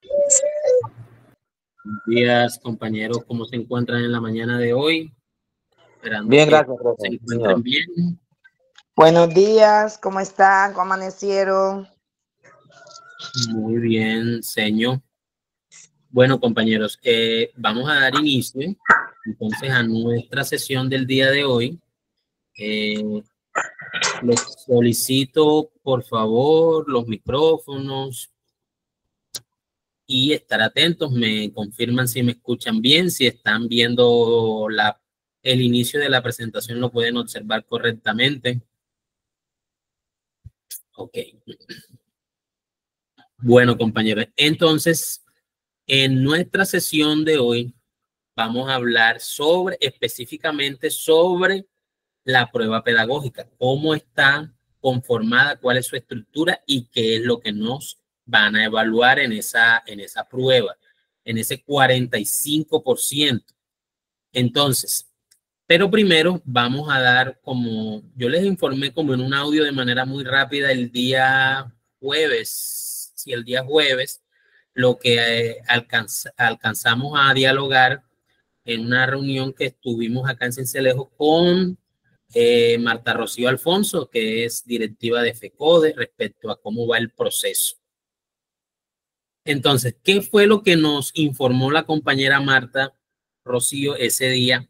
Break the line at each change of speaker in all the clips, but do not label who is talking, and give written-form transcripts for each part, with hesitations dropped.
Buenos días, compañeros, ¿cómo se encuentran en la mañana de hoy? Esperando
Bien,
que
gracias,
se
profe.
encuentren bien.
Buenos días, ¿cómo están? ¿Cómo amanecieron?
Muy bien, señor. Bueno, compañeros, vamos a dar inicio entonces a nuestra sesión del día de hoy. Les solicito, por favor, los micrófonos y estar atentos. Me confirman si me escuchan bien, si están viendo el inicio de la presentación, lo pueden observar correctamente. Ok. Bueno, compañeros, entonces, en nuestra sesión de hoy vamos a hablar específicamente sobre la prueba pedagógica, cómo está conformada, cuál es su estructura y qué es lo que nos van a evaluar en esa prueba, en ese 45%. Entonces, pero primero vamos a dar, como yo les informé como en un audio de manera muy rápida el día jueves, si el día jueves, lo que alcanzamos a dialogar en una reunión que estuvimos acá en Cincelejo con Marta Rocío Alfonso, que es directiva de FECODE, respecto a cómo va el proceso. Entonces, ¿qué fue lo que nos informó la compañera Marta Rocío ese día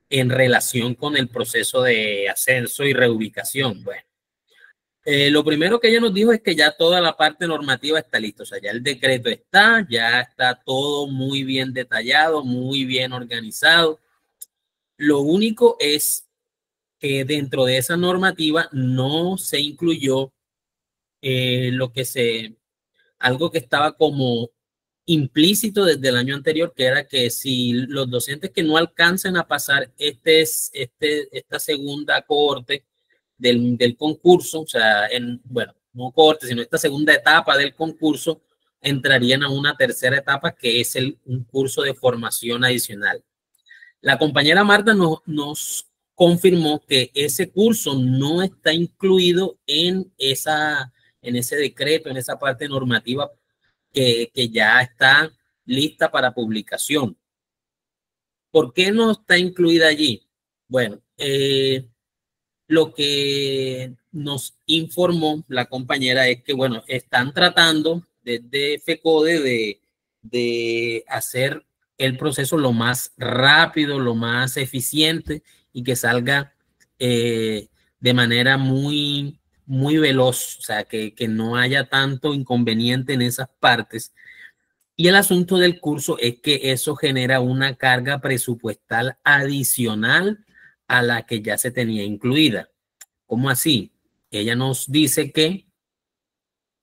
en relación con el proceso de ascenso y reubicación? Bueno, lo primero que ella nos dijo es que ya toda la parte normativa está lista, o sea, ya el decreto está, ya está todo muy bien detallado, muy bien organizado. Lo único es que dentro de esa normativa no se incluyó algo que estaba como implícito desde el año anterior, que era que si los docentes que no alcancen a pasar esta segunda cohorte del concurso, o sea, bueno, no cohorte, sino esta segunda etapa del concurso, entrarían a una tercera etapa que es un curso de formación adicional. La compañera Marta nos confirmó que ese curso no está incluido en ese decreto, en esa parte normativa que ya está lista para publicación. ¿Por qué no está incluida allí? Bueno, lo que nos informó la compañera es que, bueno, están tratando desde FECODE de hacer el proceso lo más rápido, lo más eficiente y que salga de manera muy, muy veloz, o sea, que no haya tanto inconveniente en esas partes. Y el asunto del curso es que eso genera una carga presupuestal adicional a la que ya se tenía incluida. ¿Cómo así? Ella nos dice que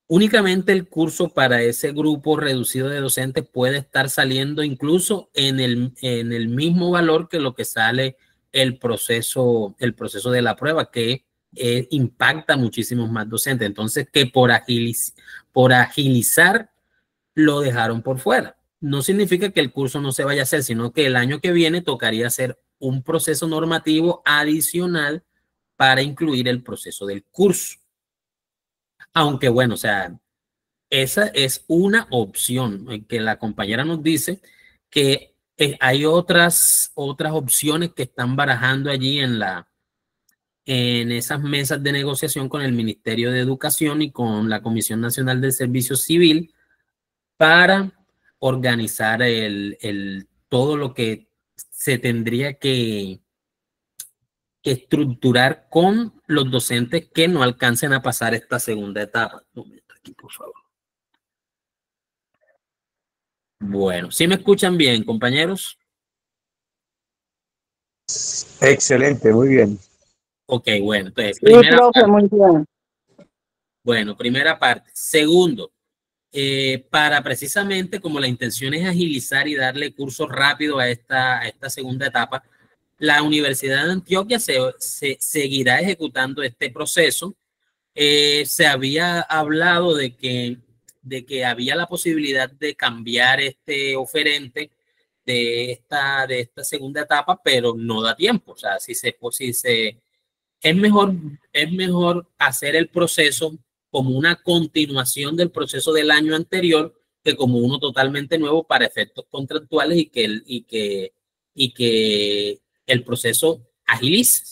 únicamente el curso para ese grupo reducido de docentes puede estar saliendo incluso en el mismo valor que lo que sale el proceso de la prueba, que impacta muchísimos más docentes. Entonces, que por agilizar lo dejaron por fuera. No significa que el curso no se vaya a hacer, sino que el año que viene tocaría hacer un proceso normativo adicional para incluir el proceso del curso. Aunque bueno, o sea, esa es una opción que la compañera nos dice que hay otras opciones que están barajando allí en esas mesas de negociación con el Ministerio de Educación y con la Comisión Nacional del Servicio Civil para organizar todo lo que se tendría que estructurar con los docentes que no alcancen a pasar esta segunda etapa. Un momento aquí, por favor. Bueno, ¿sí me escuchan bien, compañeros?
Excelente, muy bien.
Ok, bueno, entonces,
Sí, profe, muy bien.
Bueno, primera parte. Segundo, para precisamente como la intención es agilizar y darle curso rápido a esta segunda etapa, la Universidad de Antioquia se seguirá ejecutando este proceso. Se había hablado de que había la posibilidad de cambiar este oferente de esta segunda etapa, pero no da tiempo. O sea, es mejor hacer el proceso como una continuación del proceso del año anterior, que como uno totalmente nuevo para efectos contractuales y que el proceso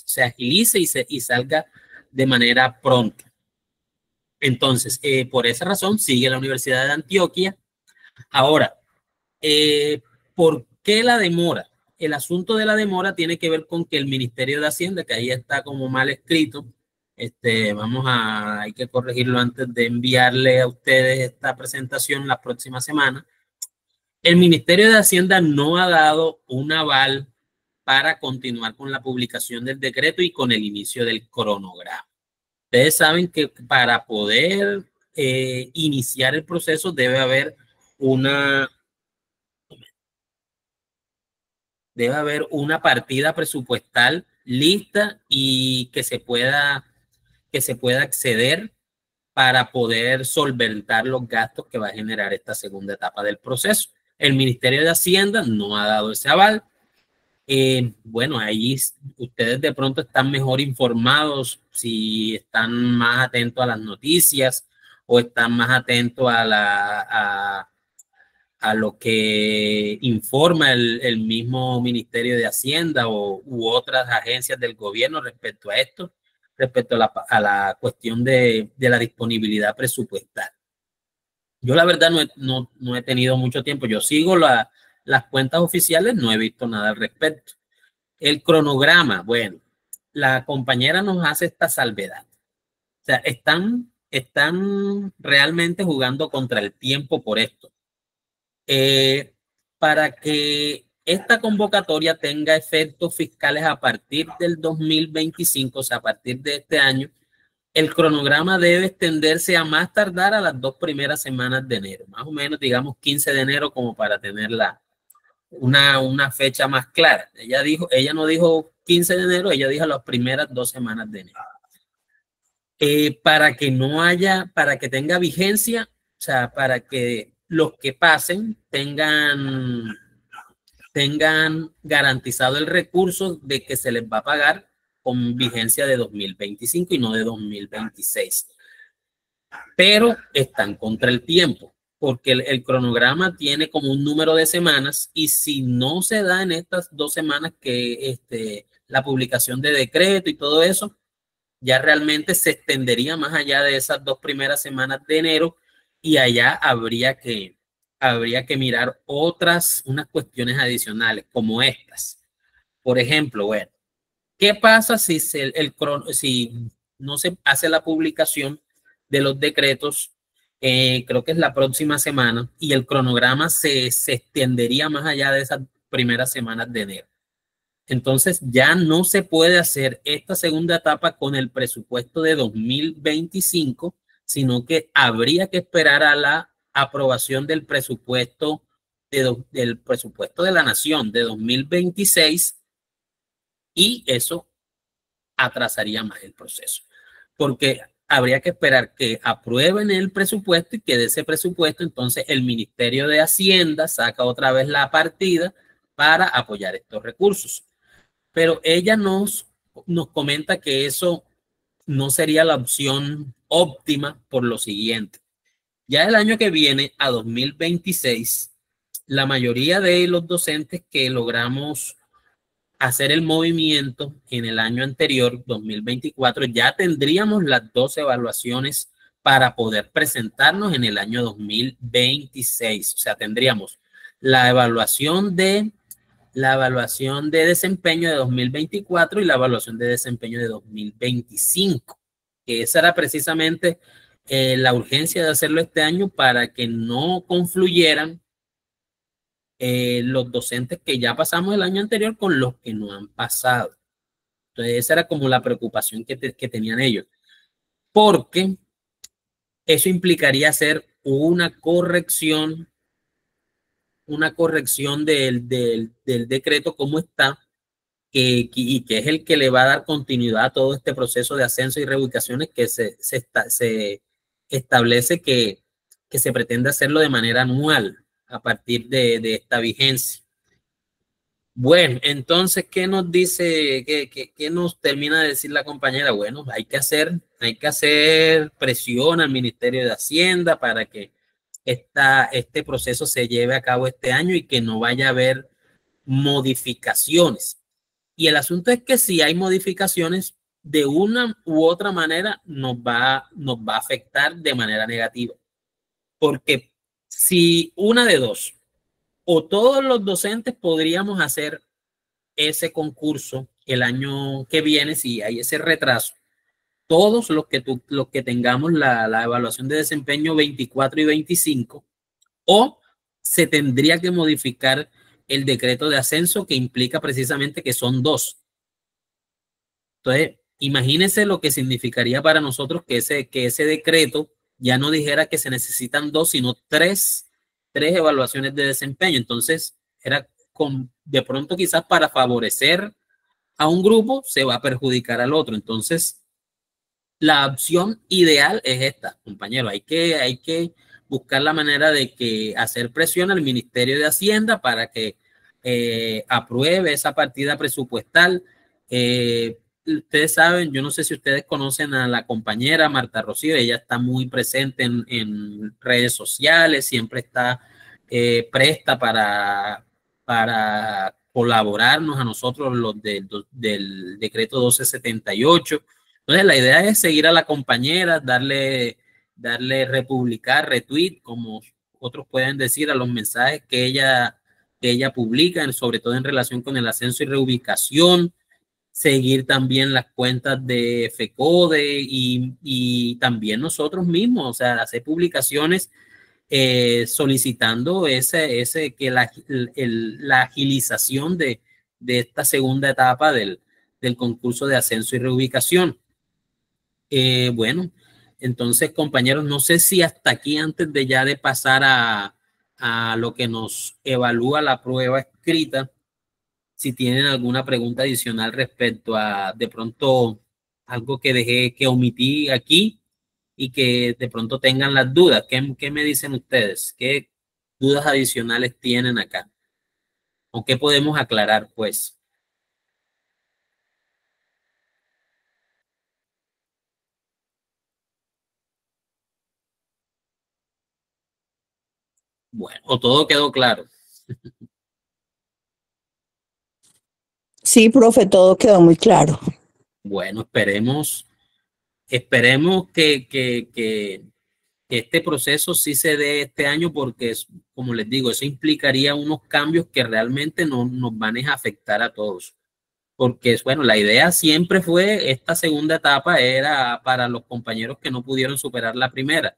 se agilice y salga de manera pronta. Entonces, por esa razón sigue la Universidad de Antioquia. Ahora, ¿por qué la demora? El asunto de la demora tiene que ver con que el Ministerio de Hacienda, que ahí está como mal escrito, hay que corregirlo antes de enviarle a ustedes esta presentación la próxima semana. El Ministerio de Hacienda no ha dado un aval para continuar con la publicación del decreto y con el inicio del cronograma. Ustedes saben que para poder iniciar el proceso debe haber una partida presupuestal lista y que se pueda acceder para poder solventar los gastos que va a generar esta segunda etapa del proceso. El Ministerio de Hacienda no ha dado ese aval. Bueno, ahí ustedes de pronto están mejor informados si están más atentos a las noticias o están más atentos a lo que informa el mismo Ministerio de Hacienda u otras agencias del gobierno respecto a esto, respecto a la cuestión de la disponibilidad presupuestal. Yo la verdad no he tenido mucho tiempo. Yo sigo las cuentas oficiales, no he visto nada al respecto. El cronograma, bueno, la compañera nos hace esta salvedad. O sea, están realmente jugando contra el tiempo por esto. Para que esta convocatoria tenga efectos fiscales a partir del 2025, o sea, a partir de este año, el cronograma debe extenderse a más tardar a las 2 primeras semanas de enero, más o menos, digamos, 15 de enero, como para tener una fecha más clara. Ella no dijo 15 de enero, ella dijo las primeras 2 semanas de enero. Para que tenga vigencia, o sea, para que los que pasen tengan garantizado el recurso de que se les va a pagar con vigencia de 2025 y no de 2026. Pero están contra el tiempo, porque el cronograma tiene como un número de semanas y si no se da en estas 2 semanas que la publicación de decreto y todo eso, ya realmente se extendería más allá de esas 2 primeras semanas de enero y allá habría que mirar unas cuestiones adicionales como estas. Por ejemplo, bueno, ¿qué pasa si no se hace la publicación de los decretos? Creo que es la próxima semana y el cronograma se extendería más allá de esas primeras semanas de enero. Entonces ya no se puede hacer esta segunda etapa con el presupuesto de 2025, sino que habría que esperar a la aprobación del presupuesto de la Nación de 2026 y eso atrasaría más el proceso, porque habría que esperar que aprueben el presupuesto y que de ese presupuesto entonces el Ministerio de Hacienda saca otra vez la partida para apoyar estos recursos. Pero ella nos comenta que eso no sería la opción óptima por lo siguiente. Ya el año que viene, a 2026, la mayoría de los docentes que logramos hacer el movimiento en el año anterior, 2024, ya tendríamos las 2 evaluaciones para poder presentarnos en el año 2026. O sea, tendríamos la evaluación de desempeño de 2024 y la evaluación de desempeño de 2025, que esa era precisamente la urgencia de hacerlo este año para que no confluyeran los docentes que ya pasamos el año anterior con los que no han pasado. Entonces esa era como la preocupación que tenían ellos, porque eso implicaría hacer una corrección del decreto como está, y que es el que le va a dar continuidad a todo este proceso de ascenso y reubicaciones que se establece que se pretende hacerlo de manera anual a partir de esta vigencia. Bueno, entonces, ¿qué nos dice, qué nos termina de decir la compañera? Bueno, hay que hacer presión al Ministerio de Hacienda para que este proceso se lleve a cabo este año y que no vaya a haber modificaciones. Y el asunto es que si hay modificaciones, de una u otra manera nos va a afectar de manera negativa. Porque si una de dos, o todos los docentes podríamos hacer ese concurso el año que viene, si hay ese retraso, todos los que tengamos la evaluación de desempeño 24 y 25, o se tendría que modificar el decreto de ascenso que implica precisamente que son dos. Entonces, imagínense lo que significaría para nosotros que ese decreto ya no dijera que se necesitan dos, sino tres evaluaciones de desempeño. Entonces, era de pronto quizás para favorecer a un grupo, se va a perjudicar al otro. Entonces, la opción ideal es esta, compañero. Hay que buscar la manera de que hacer presión al Ministerio de Hacienda para que apruebe esa partida presupuestal. Ustedes saben, yo no sé si ustedes conocen a la compañera Marta Rocío, ella está muy presente en redes sociales, siempre está presta para colaborarnos a nosotros los del decreto 1278. Entonces, la idea es seguir a la compañera, darle republicar, retweet, como otros pueden decir, a los mensajes que ella publica, sobre todo en relación con el ascenso y reubicación, seguir también las cuentas de FECODE y también nosotros mismos, o sea, hacer publicaciones solicitando que la agilización de esta segunda etapa del concurso de ascenso y reubicación. Bueno, entonces, compañeros, no sé si hasta aquí, antes de pasar a lo que nos evalúa la prueba escrita, si tienen alguna pregunta adicional respecto a de pronto algo que dejé, que omití aquí y que de pronto tengan las dudas. ¿Qué me dicen ustedes? ¿Qué dudas adicionales tienen acá? ¿O qué podemos aclarar, pues? Bueno, o todo quedó claro.
Sí, profe, todo quedó muy claro.
Bueno, esperemos que este proceso sí se dé este año, porque, como les digo, eso implicaría unos cambios que realmente nos van a afectar a todos. Porque, bueno, la idea siempre fue, esta segunda etapa era para los compañeros que no pudieron superar la primera.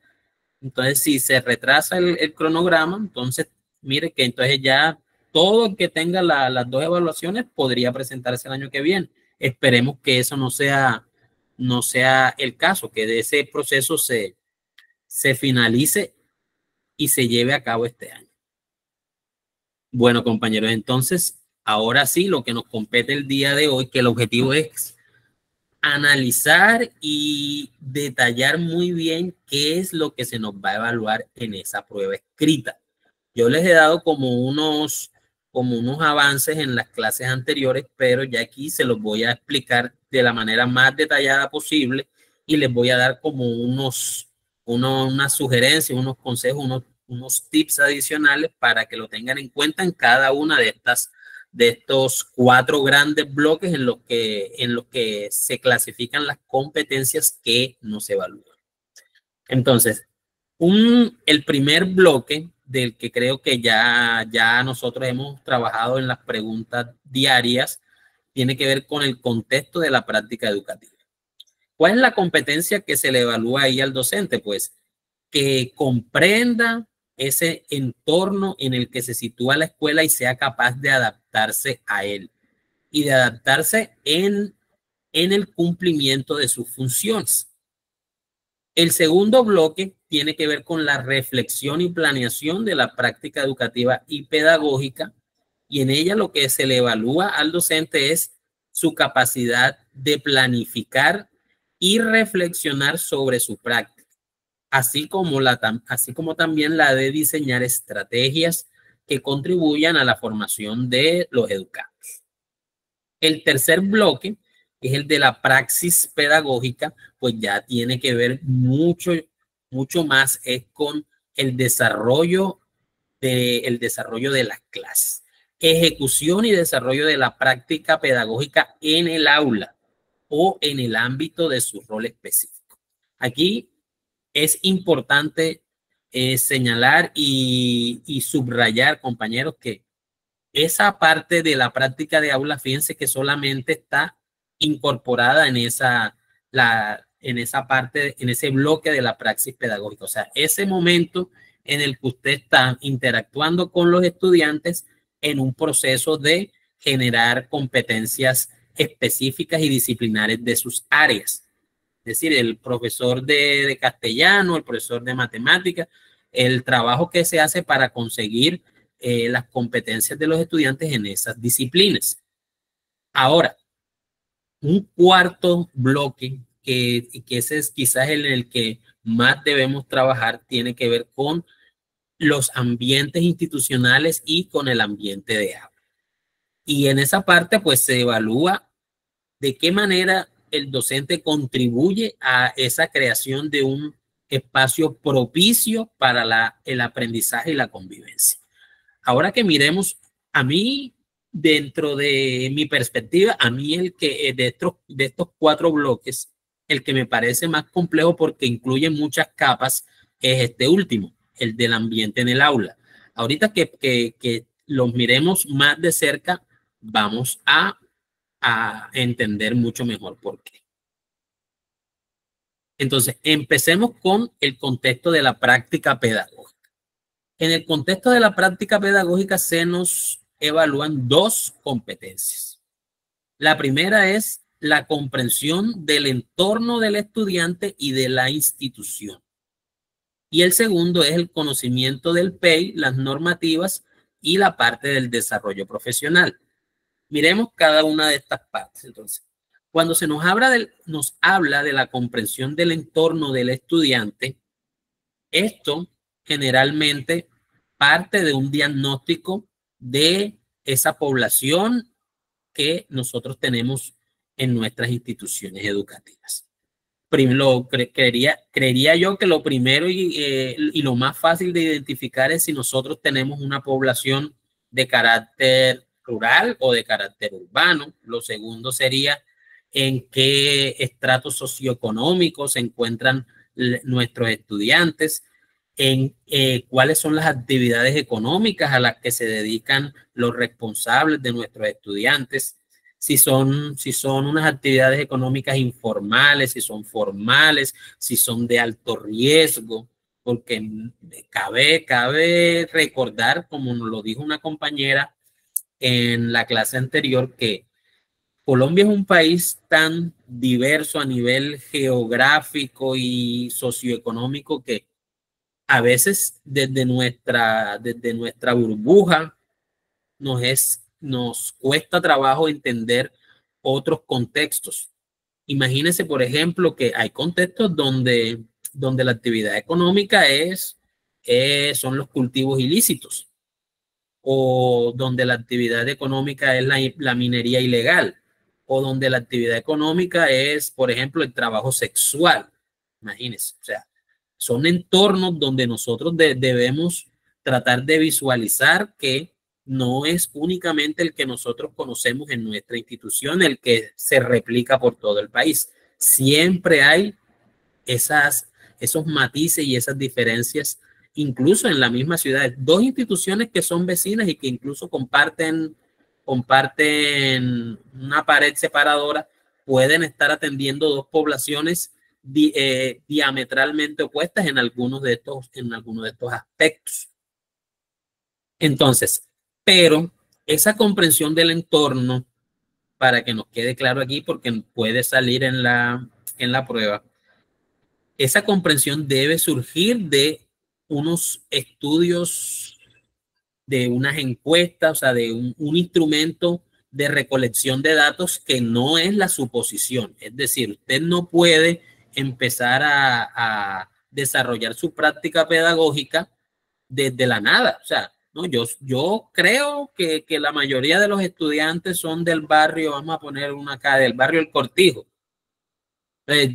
Entonces, si se retrasa el cronograma, entonces, mire que entonces ya todo el que tenga las dos evaluaciones podría presentarse el año que viene. Esperemos que eso no sea el caso, que de ese proceso se finalice y se lleve a cabo este año. Bueno, compañeros, entonces, ahora sí, lo que nos compete el día de hoy, que el objetivo es analizar y detallar muy bien qué es lo que se nos va a evaluar en esa prueba escrita. Yo les he dado como unos avances en las clases anteriores, pero ya aquí se los voy a explicar de la manera más detallada posible y les voy a dar como unas sugerencias, unos consejos, unos tips adicionales para que lo tengan en cuenta en cada una de estos 4 grandes bloques en los que se clasifican las competencias que nos evalúan. Entonces, el primer bloque del que creo que ya nosotros hemos trabajado en las preguntas diarias tiene que ver con el contexto de la práctica educativa. ¿Cuál es la competencia que se le evalúa ahí al docente? Pues que comprenda ese entorno en el que se sitúa la escuela y sea capaz de adaptarse a él y de adaptarse en el cumplimiento de sus funciones. El segundo bloque tiene que ver con la reflexión y planeación de la práctica educativa y pedagógica, y en ella lo que se le evalúa al docente es su capacidad de planificar y reflexionar sobre su práctica, así como también la de diseñar estrategias que contribuyan a la formación de los educandos. El tercer bloque, que es el de la praxis pedagógica, pues ya tiene que ver mucho más con el desarrollo de las clases, ejecución y desarrollo de la práctica pedagógica en el aula o en el ámbito de su rol específico. Aquí es importante señalar y subrayar, compañeros, que esa parte de la práctica de aula, fíjense que solamente está incorporada en esa parte, en ese bloque de la praxis pedagógica. O sea, ese momento en el que usted está interactuando con los estudiantes en un proceso de generar competencias específicas y disciplinares de sus áreas. Es decir, el profesor de castellano, el profesor de matemáticas, el trabajo que se hace para conseguir las competencias de los estudiantes en esas disciplinas. Ahora, un cuarto bloque, que ese es quizás el que más debemos trabajar, tiene que ver con los ambientes institucionales y con el ambiente de aula. Y en esa parte, pues se evalúa de qué manera el docente contribuye a esa creación de un espacio propicio para el aprendizaje y la convivencia. Ahora que miremos, a mí, dentro de mi perspectiva, a mí de estos cuatro bloques, el que me parece más complejo porque incluye muchas capas es este último, el del ambiente en el aula. Ahorita que los miremos más de cerca, vamos a entender mucho mejor por qué. Entonces, empecemos con el contexto de la práctica pedagógica. En el contexto de la práctica pedagógica se nos evalúan dos competencias. La primera es la comprensión del entorno del estudiante y de la institución. Y el segundo es el conocimiento del PEI, las normativas y la parte del desarrollo profesional. Miremos cada una de estas partes. Entonces, cuando se nos habla de la comprensión del entorno del estudiante, esto generalmente parte de un diagnóstico de esa población que nosotros tenemos en nuestras instituciones educativas. Primero, creería yo que lo primero y lo más fácil de identificar es si nosotros tenemos una población de carácter rural o de carácter urbano. Lo segundo sería en qué estratos socioeconómicos se encuentran nuestros estudiantes, en cuáles son las actividades económicas a las que se dedican los responsables de nuestros estudiantes, si son unas actividades económicas informales, si son formales, si son de alto riesgo, porque cabe recordar, como nos lo dijo una compañera en la clase anterior, que Colombia es un país tan diverso a nivel geográfico y socioeconómico que a veces desde nuestra burbuja nos cuesta trabajo entender otros contextos. Imagínense, por ejemplo, que hay contextos donde la actividad económica son los cultivos ilícitos, o donde la actividad económica es la minería ilegal, o donde la actividad económica es, por ejemplo, el trabajo sexual. Imagínense, o sea, son entornos donde nosotros debemos tratar de visualizar que no es únicamente el que nosotros conocemos en nuestra institución, el que se replica por todo el país. Siempre hay esos matices y esas diferencias, incluso en la misma ciudad. Dos instituciones que son vecinas y que incluso comparten una pared separadora, pueden estar atendiendo dos poblaciones diametralmente opuestas en algunos de estos aspectos. Entonces, pero esa comprensión del entorno, para que nos quede claro aquí, porque puede salir en la prueba, esa comprensión debe surgir de unos estudios, de unas encuestas, o sea, de un instrumento de recolección de datos que no es la suposición. Es decir, usted no puede empezar a desarrollar su práctica pedagógica desde la nada. O sea, no, yo creo que la mayoría de los estudiantes son del barrio, vamos a poner una acá, del barrio El Cortijo.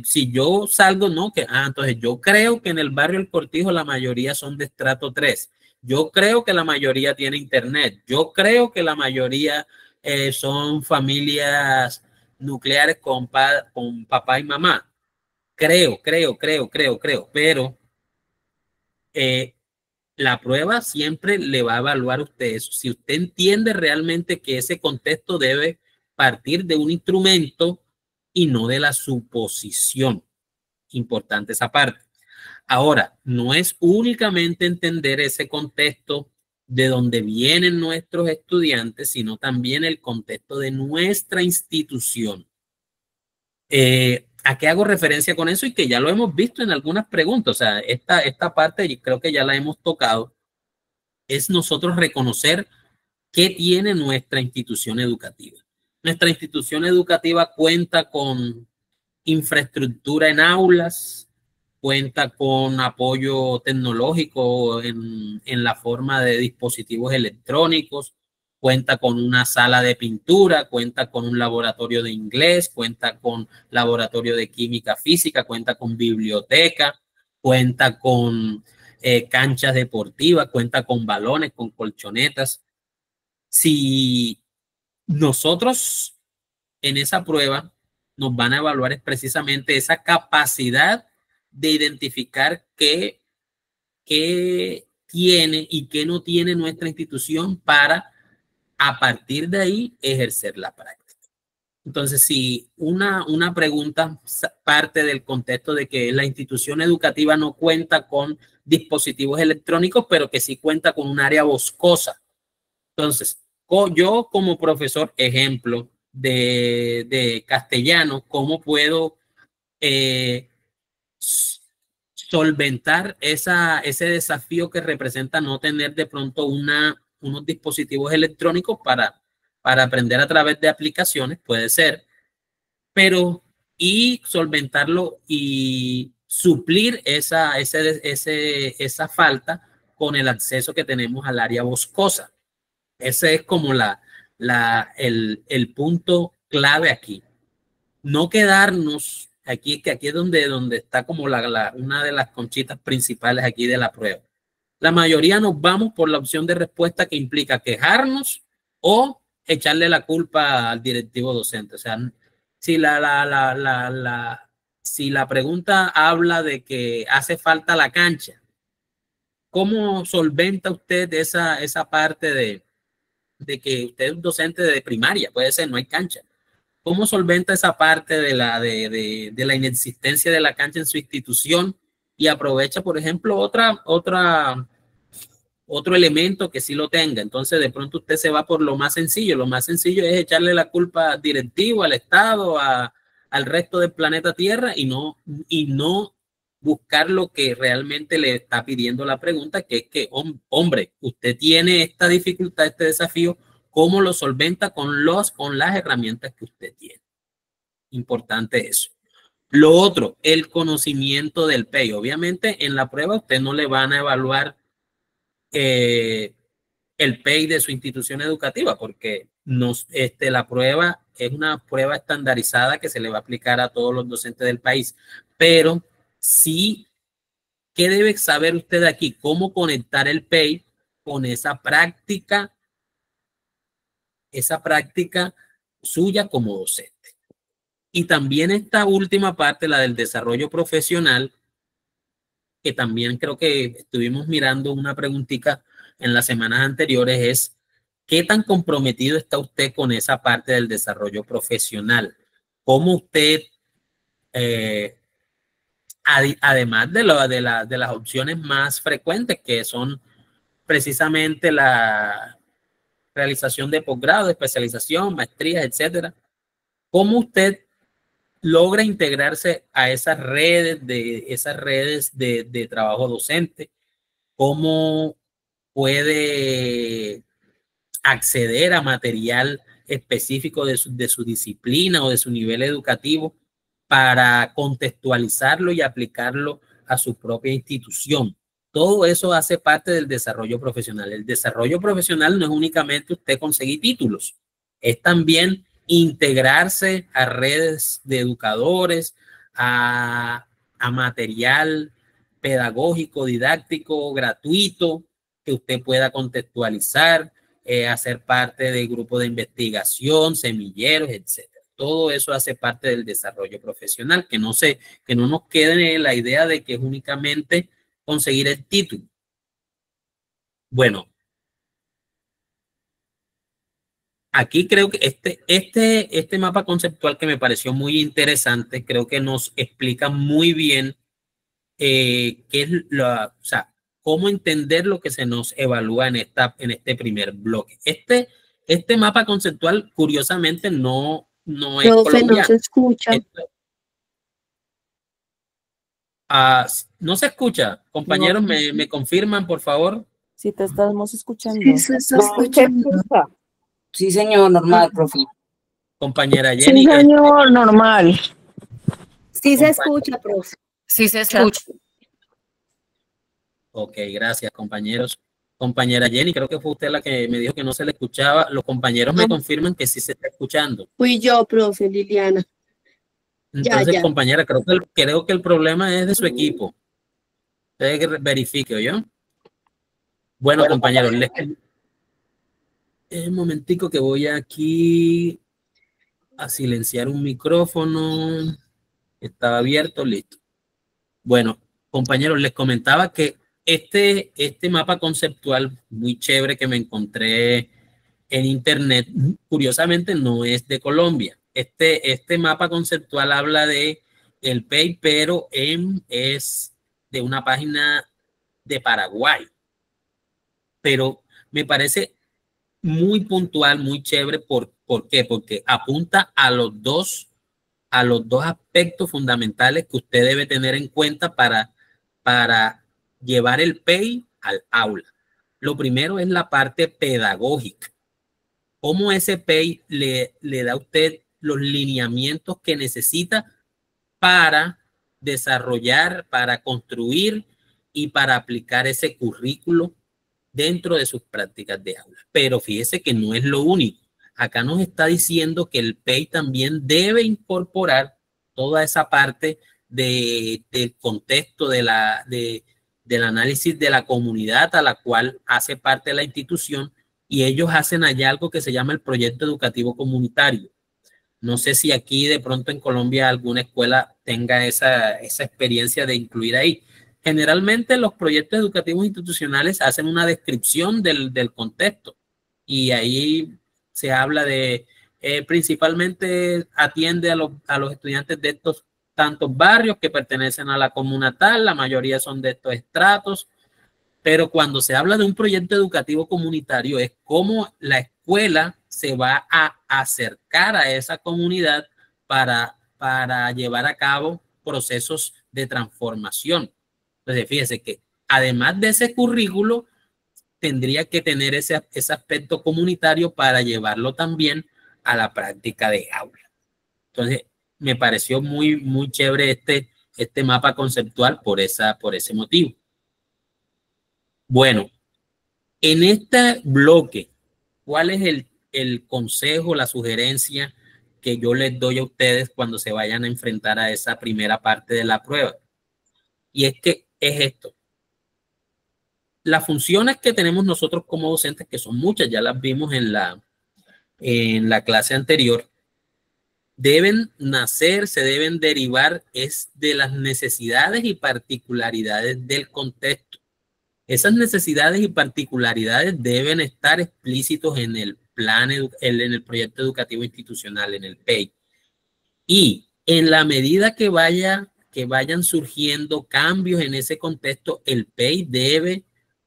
Si yo salgo, no, entonces yo creo que en el barrio El Cortijo la mayoría son de estrato 3. Yo creo que la mayoría tiene internet. Yo creo que la mayoría son familias nucleares con papá y mamá. Creo. Pero la prueba siempre le va a evaluar a usted eso. Si usted entiende realmente que ese contexto debe partir de un instrumento y no de la suposición. Importante esa parte. Ahora, no es únicamente entender ese contexto de donde vienen nuestros estudiantes, sino también el contexto de nuestra institución. ¿A qué hago referencia con eso? Y que ya lo hemos visto en algunas preguntas. O sea, esta parte yo creo que ya la hemos tocado. Es nosotros reconocer qué tiene nuestra institución educativa. Nuestra institución educativa cuenta con infraestructura en aulas, cuenta con apoyo tecnológico en la forma de dispositivos electrónicos, cuenta con una sala de pintura, cuenta con un laboratorio de inglés, cuenta con laboratorio de química física, cuenta con biblioteca, cuenta con canchas deportivas, cuenta con balones, con colchonetas. Si nosotros en esa prueba nos van a evaluar es precisamente esa capacidad de identificar qué tiene y qué no tiene nuestra institución para a partir de ahí ejercer la práctica. Entonces, si una pregunta parte del contexto de que la institución educativa no cuenta con dispositivos electrónicos, pero que sí cuenta con un área boscosa. Entonces, yo como profesor, ejemplo de castellano, ¿cómo puedo solventar ese desafío que representa no tener de pronto unos dispositivos electrónicos para aprender a través de aplicaciones? Puede ser, pero y solventarlo y suplir esa falta con el acceso que tenemos al área boscosa. Ese es como el punto clave aquí. No quedarnos aquí, que aquí es donde está como una de las conchitas principales aquí de la prueba. La mayoría nos vamos por la opción de respuesta que implica quejarnos o echarle la culpa al directivo docente. O sea, si si la pregunta habla de que hace falta la cancha, ¿cómo solventa usted esa parte de que usted es un docente de primaria? Puede ser, no hay cancha. ¿Cómo solventa esa parte de la inexistencia de la cancha en su institución y aprovecha, por ejemplo, otro elemento que sí lo tenga? Entonces, de pronto usted se va por lo más sencillo. Lo más sencillo es echarle la culpa al directivo, al Estado, al resto del planeta Tierra y no buscar lo que realmente le está pidiendo la pregunta, que es que, hombre, usted tiene esta dificultad, este desafío, ¿cómo lo solventa con las herramientas que usted tiene? Importante eso. Lo otro, el conocimiento del PEI. Obviamente, en la prueba usted no le van a evaluar el PEI de su institución educativa, porque la prueba es una prueba estandarizada que se le va a aplicar a todos los docentes del país. Pero sí, ¿qué debe saber usted aquí? ¿Cómo conectar el PEI con esa práctica suya como docente? Y también esta última parte, la del desarrollo profesional, que también creo que estuvimos mirando una preguntita en las semanas anteriores, es ¿qué tan comprometido está usted con esa parte del desarrollo profesional? ¿Cómo usted, además de las opciones más frecuentes, que son precisamente la realización de posgrado, especialización, maestrías, etcétera, cómo usted logra integrarse a esas redes de trabajo docente? ¿Cómo puede acceder a material específico de su disciplina o de su nivel educativo para contextualizarlo y aplicarlo a su propia institución? Todo eso hace parte del desarrollo profesional. El desarrollo profesional no es únicamente usted conseguir títulos, es también integrarse a redes de educadores, a material pedagógico, didáctico, gratuito, que usted pueda contextualizar, hacer parte del grupo de investigación, semilleros, etcétera. Todo eso hace parte del desarrollo profesional, que no nos quede la idea de que es únicamente conseguir el título. Bueno, aquí creo que este mapa conceptual que me pareció muy interesante, creo que nos explica muy bien qué es o sea, cómo entender lo que se nos evalúa en este primer bloque. Este mapa conceptual, curiosamente, no es colombiano.
No se escucha.
No se escucha. Compañeros,
No.
¿me confirman, por favor?
Si te estamos escuchando.
Sí, se está escuchando.
Sí, señor, normal, profe.
Compañera
Sí,
Jenny.
señor, normal.
Sí se escucha, profe.
Sí se escucha.
Ok, gracias, compañeros. Compañera Jenny, creo que fue usted la que me dijo que no se le escuchaba. Los compañeros me confirman que sí se está escuchando.
Fui yo, profe Liliana.
Entonces,
Ya.
compañera, creo que el problema es de su equipo. Usted verifique, ¿oyó? Bueno, compañeros, un momentico que voy aquí a silenciar un micrófono. Estaba abierto, listo. Bueno, compañeros, les comentaba que este mapa conceptual muy chévere que me encontré en internet, curiosamente no es de Colombia. Este mapa conceptual habla de el PEI, pero es de una página de Paraguay. Pero me parece muy puntual, muy chévere. ¿Por qué? Porque apunta a los dos aspectos fundamentales que usted debe tener en cuenta para llevar el PEI al aula. Lo primero es la parte pedagógica. ¿Cómo ese PEI le da a usted los lineamientos que necesita para desarrollar, para construir y para aplicar ese currículo dentro de sus prácticas de aula? Pero fíjese que no es lo único. Acá nos está diciendo que el PEI también debe incorporar toda esa parte del contexto del análisis de la comunidad a la cual hace parte la institución, y ellos hacen allá algo que se llama el proyecto educativo comunitario. No sé si aquí de pronto en Colombia alguna escuela tenga esa experiencia de incluir ahí. Generalmente los proyectos educativos institucionales hacen una descripción del contexto, y ahí se habla de, principalmente atiende a los estudiantes de estos tantos barrios que pertenecen a la comuna tal, la mayoría son de estos estratos, pero cuando se habla de un proyecto educativo comunitario es cómo la escuela se va a acercar a esa comunidad para llevar a cabo procesos de transformación. Entonces, fíjese que además de ese currículo, tendría que tener ese aspecto comunitario para llevarlo también a la práctica de aula. Entonces, me pareció muy, muy chévere este mapa conceptual por ese motivo. Bueno, en este bloque, ¿cuál es el consejo, la sugerencia que yo les doy a ustedes cuando se vayan a enfrentar a esa primera parte de la prueba? Y es que es esto. Las funciones que tenemos nosotros como docentes, que son muchas, ya las vimos en la clase anterior, deben nacer, se deben derivar es de las necesidades y particularidades del contexto. Esas necesidades y particularidades deben estar explícitos en el plan, en el proyecto educativo institucional, en el PEI. Y en la medida que vayan surgiendo cambios en ese contexto, el PEI debe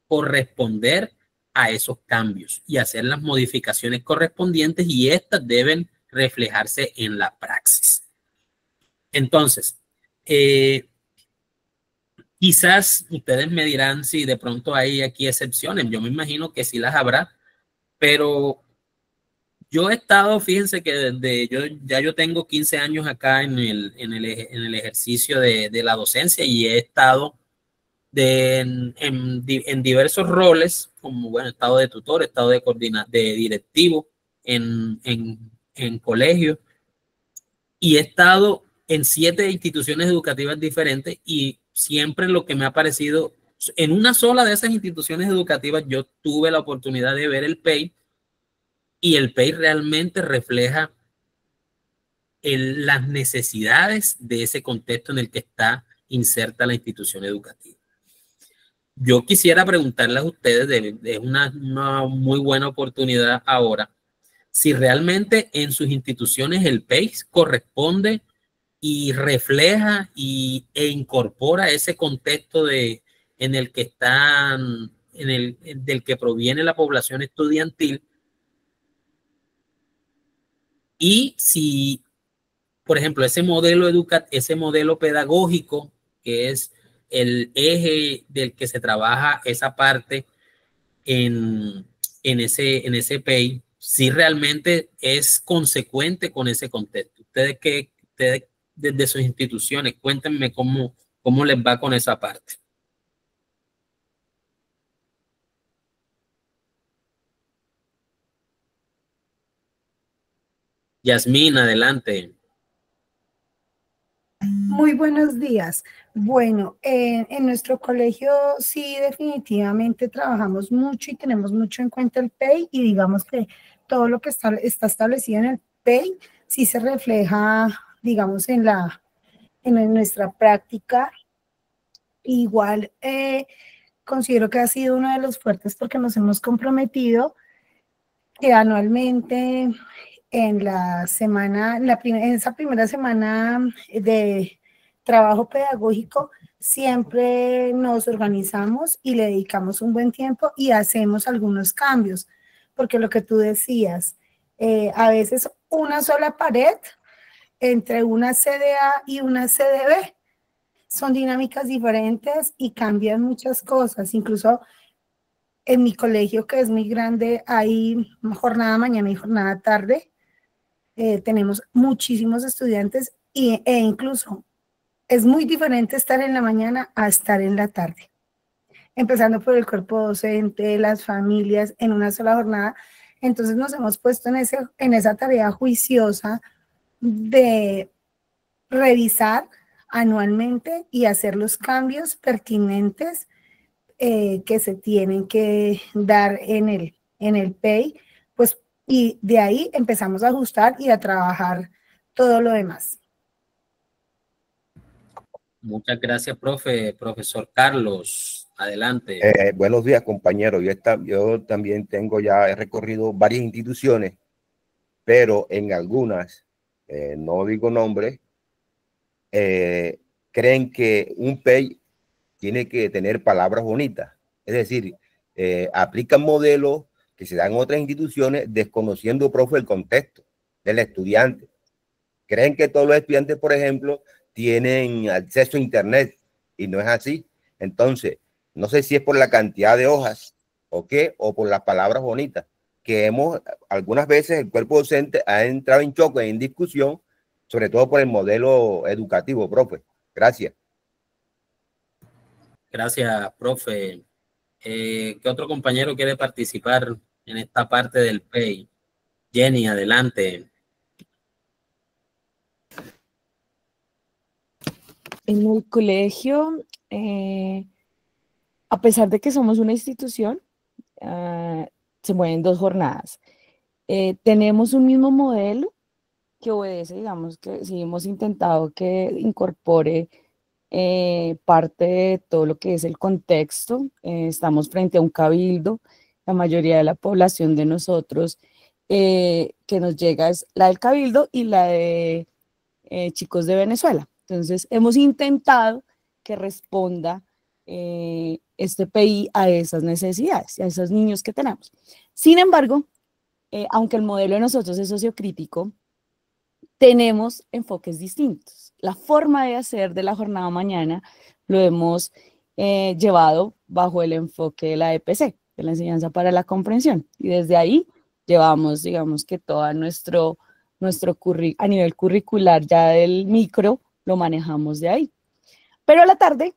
corresponder a esos cambios y hacer las modificaciones correspondientes, y estas deben reflejarse en la praxis. Entonces, quizás ustedes me dirán si de pronto hay aquí excepciones. Yo me imagino que sí las habrá, pero yo he estado, fíjense que yo tengo 15 años acá en el ejercicio de la docencia, y he estado en diversos roles, como bueno, he estado de tutor, he estado de directivo en colegio, y he estado en 7 instituciones educativas diferentes y siempre lo que me ha parecido, en una sola de esas instituciones educativas yo tuve la oportunidad de ver el PEI y el PEI realmente refleja las necesidades de ese contexto en el que está inserta la institución educativa. Yo quisiera preguntarles a ustedes, es una muy buena oportunidad ahora, si realmente en sus instituciones el PEI corresponde y refleja e incorpora ese contexto en el que están, del que proviene la población estudiantil, y si, por ejemplo, ese modelo pedagógico, que es el eje del que se trabaja esa parte en ese PEI, si realmente es consecuente con ese contexto. Ustedes desde sus instituciones, cuéntenme cómo les va con esa parte. Yasmín, adelante.
Muy buenos días. Bueno, en nuestro colegio sí definitivamente trabajamos mucho y tenemos mucho en cuenta el PEI y digamos que todo lo que está establecido en el PEI sí se refleja, digamos, en nuestra práctica. Igual considero que ha sido uno de los fuertes porque nos hemos comprometido que anualmente en la semana, en esa primera semana de trabajo pedagógico, siempre nos organizamos y le dedicamos un buen tiempo y hacemos algunos cambios, porque lo que tú decías, a veces una sola pared entre una CDA y una CDB son dinámicas diferentes y cambian muchas cosas, incluso en mi colegio, que es muy grande, hay jornada mañana y jornada tarde. Tenemos muchísimos estudiantes e incluso es muy diferente estar en la mañana a estar en la tarde. Empezando por el cuerpo docente, las familias, en una sola jornada. Entonces nos hemos puesto en esa tarea juiciosa de revisar anualmente y hacer los cambios pertinentes que se tienen que dar en el PEI, pues, y de ahí empezamos a ajustar y a trabajar todo lo demás.
Muchas gracias, profesor Carlos. Adelante.
Buenos días, compañeros. Yo también he recorrido varias instituciones, pero en algunas, no digo nombres, creen que un PEI tiene que tener palabras bonitas. Es decir, aplican modelos que se dan en otras instituciones desconociendo, profe, el contexto del estudiante. Creen que todos los estudiantes, por ejemplo, tienen acceso a Internet y no es así. Entonces, no sé si es por la cantidad de hojas o qué, o por las palabras bonitas, que algunas veces el cuerpo docente ha entrado en choque, en discusión, sobre todo por el modelo educativo, profe. Gracias.
Gracias, profe. ¿Qué otro compañero quiere participar en esta parte del PEI? Jenny, adelante.
En el colegio, a pesar de que somos una institución, se mueven 2 jornadas. Tenemos un mismo modelo que obedece, digamos que sí hemos intentado que incorpore parte de todo lo que es el contexto. Estamos frente a un cabildo, la mayoría de la población de nosotros que nos llega es la del cabildo y la de chicos de Venezuela. Entonces hemos intentado que responda este PEI a esas necesidades, a esos niños que tenemos. Sin embargo, aunque el modelo de nosotros es sociocrítico, tenemos enfoques distintos. La forma de hacer de la jornada mañana lo hemos llevado bajo el enfoque de la EPC, de la enseñanza para la comprensión. Y desde ahí llevamos, digamos que todo nuestro a nivel curricular ya del micro, lo manejamos de ahí. Pero a la tarde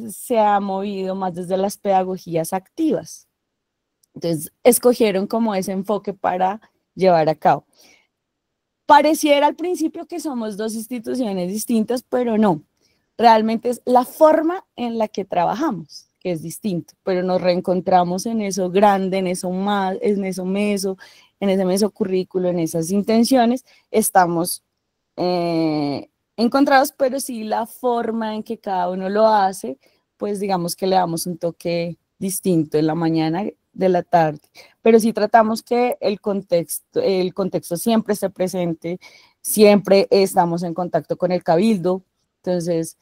se ha movido más desde las pedagogías activas. Entonces, escogieron como ese enfoque para llevar a cabo. Pareciera al principio que somos dos instituciones distintas, pero no. Realmente es la forma en la que trabajamos que es distinto, pero nos reencontramos en eso grande, en eso más, en eso meso, en ese mesocurrículo, en esas intenciones, estamos encontrados, pero sí la forma en que cada uno lo hace, pues digamos que le damos un toque distinto en la mañana, de la tarde, pero sí tratamos que el contexto siempre esté presente, siempre estamos en contacto con el cabildo, entonces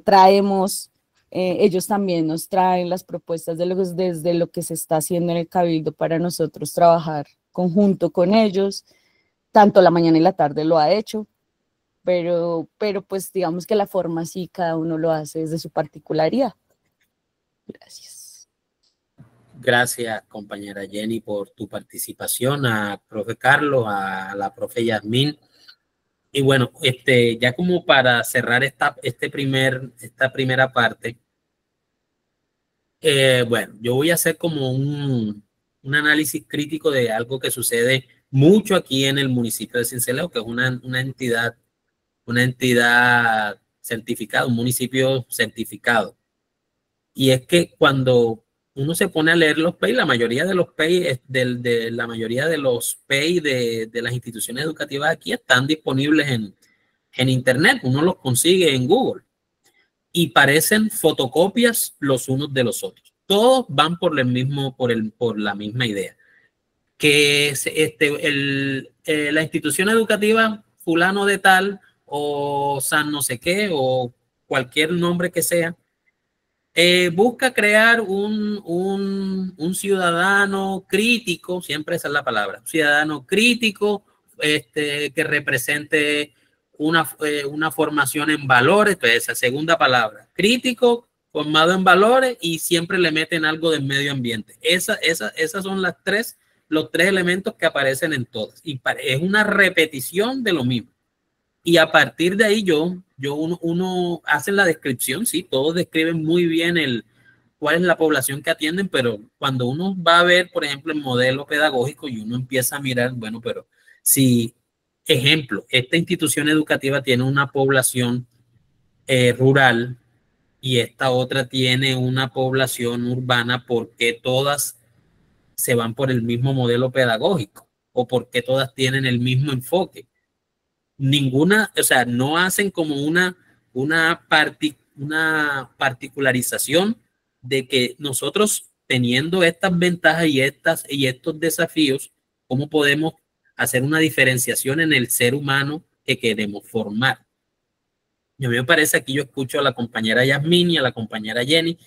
traemos, ellos también nos traen las propuestas desde lo que se está haciendo en el cabildo para nosotros trabajar conjunto con ellos, tanto la mañana y la tarde lo ha hecho, pero pues digamos que la forma sí cada uno lo hace desde su particularidad. Gracias.
Gracias, compañera Jenny, por tu participación, a profe Carlos, a la profe Yasmín. Y bueno, ya como para cerrar esta primera parte, bueno, yo voy a hacer como un análisis crítico de algo que sucede mucho aquí en el municipio de Sincelejo, que es una entidad certificada, un municipio certificado. Y es que cuando uno se pone a leer los PEI, la mayoría de los PEI, de las instituciones educativas aquí están disponibles en internet, uno los consigue en Google y parecen fotocopias los unos de los otros. Todos van por la misma idea. Que la institución educativa fulano de tal o san no sé qué o cualquier nombre que sea, busca crear un ciudadano crítico, siempre esa es la palabra, ciudadano crítico, que represente una formación en valores, pues esa segunda palabra, crítico, formado en valores y siempre le meten algo del medio ambiente. Esas son los tres elementos que aparecen en todas y es una repetición de lo mismo. Y a partir de ahí uno hace la descripción, sí, todos describen muy bien cuál es la población que atienden, pero cuando uno va a ver, por ejemplo, el modelo pedagógico y uno empieza a mirar, bueno, pero si, ejemplo, esta institución educativa tiene una población rural y esta otra tiene una población urbana, ¿por qué todas se van por el mismo modelo pedagógico? ¿O por qué todas tienen el mismo enfoque? Ninguna, o sea, no hacen como una particularización de que nosotros teniendo estas ventajas y estos desafíos, ¿cómo podemos hacer una diferenciación en el ser humano que queremos formar? Y a mí me parece, aquí yo escucho a la compañera Yasmín y a la compañera Jenny,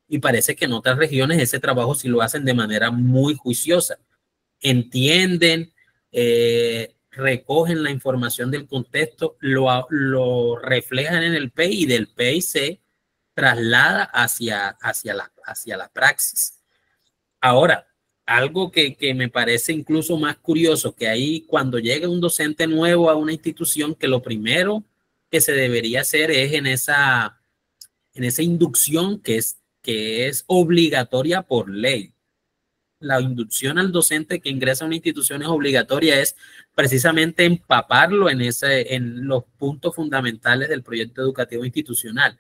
y parece que en otras regiones ese trabajo sí lo hacen de manera muy juiciosa. Entienden, recogen la información del contexto, lo reflejan en el PEI y del PEI se traslada hacia la praxis. Ahora, algo que me parece incluso más curioso, que ahí cuando llega un docente nuevo a una institución, que lo primero que se debería hacer es en esa inducción que es obligatoria por ley. La inducción al docente que ingresa a una institución es obligatoria, es precisamente empaparlo en los puntos fundamentales del proyecto educativo institucional.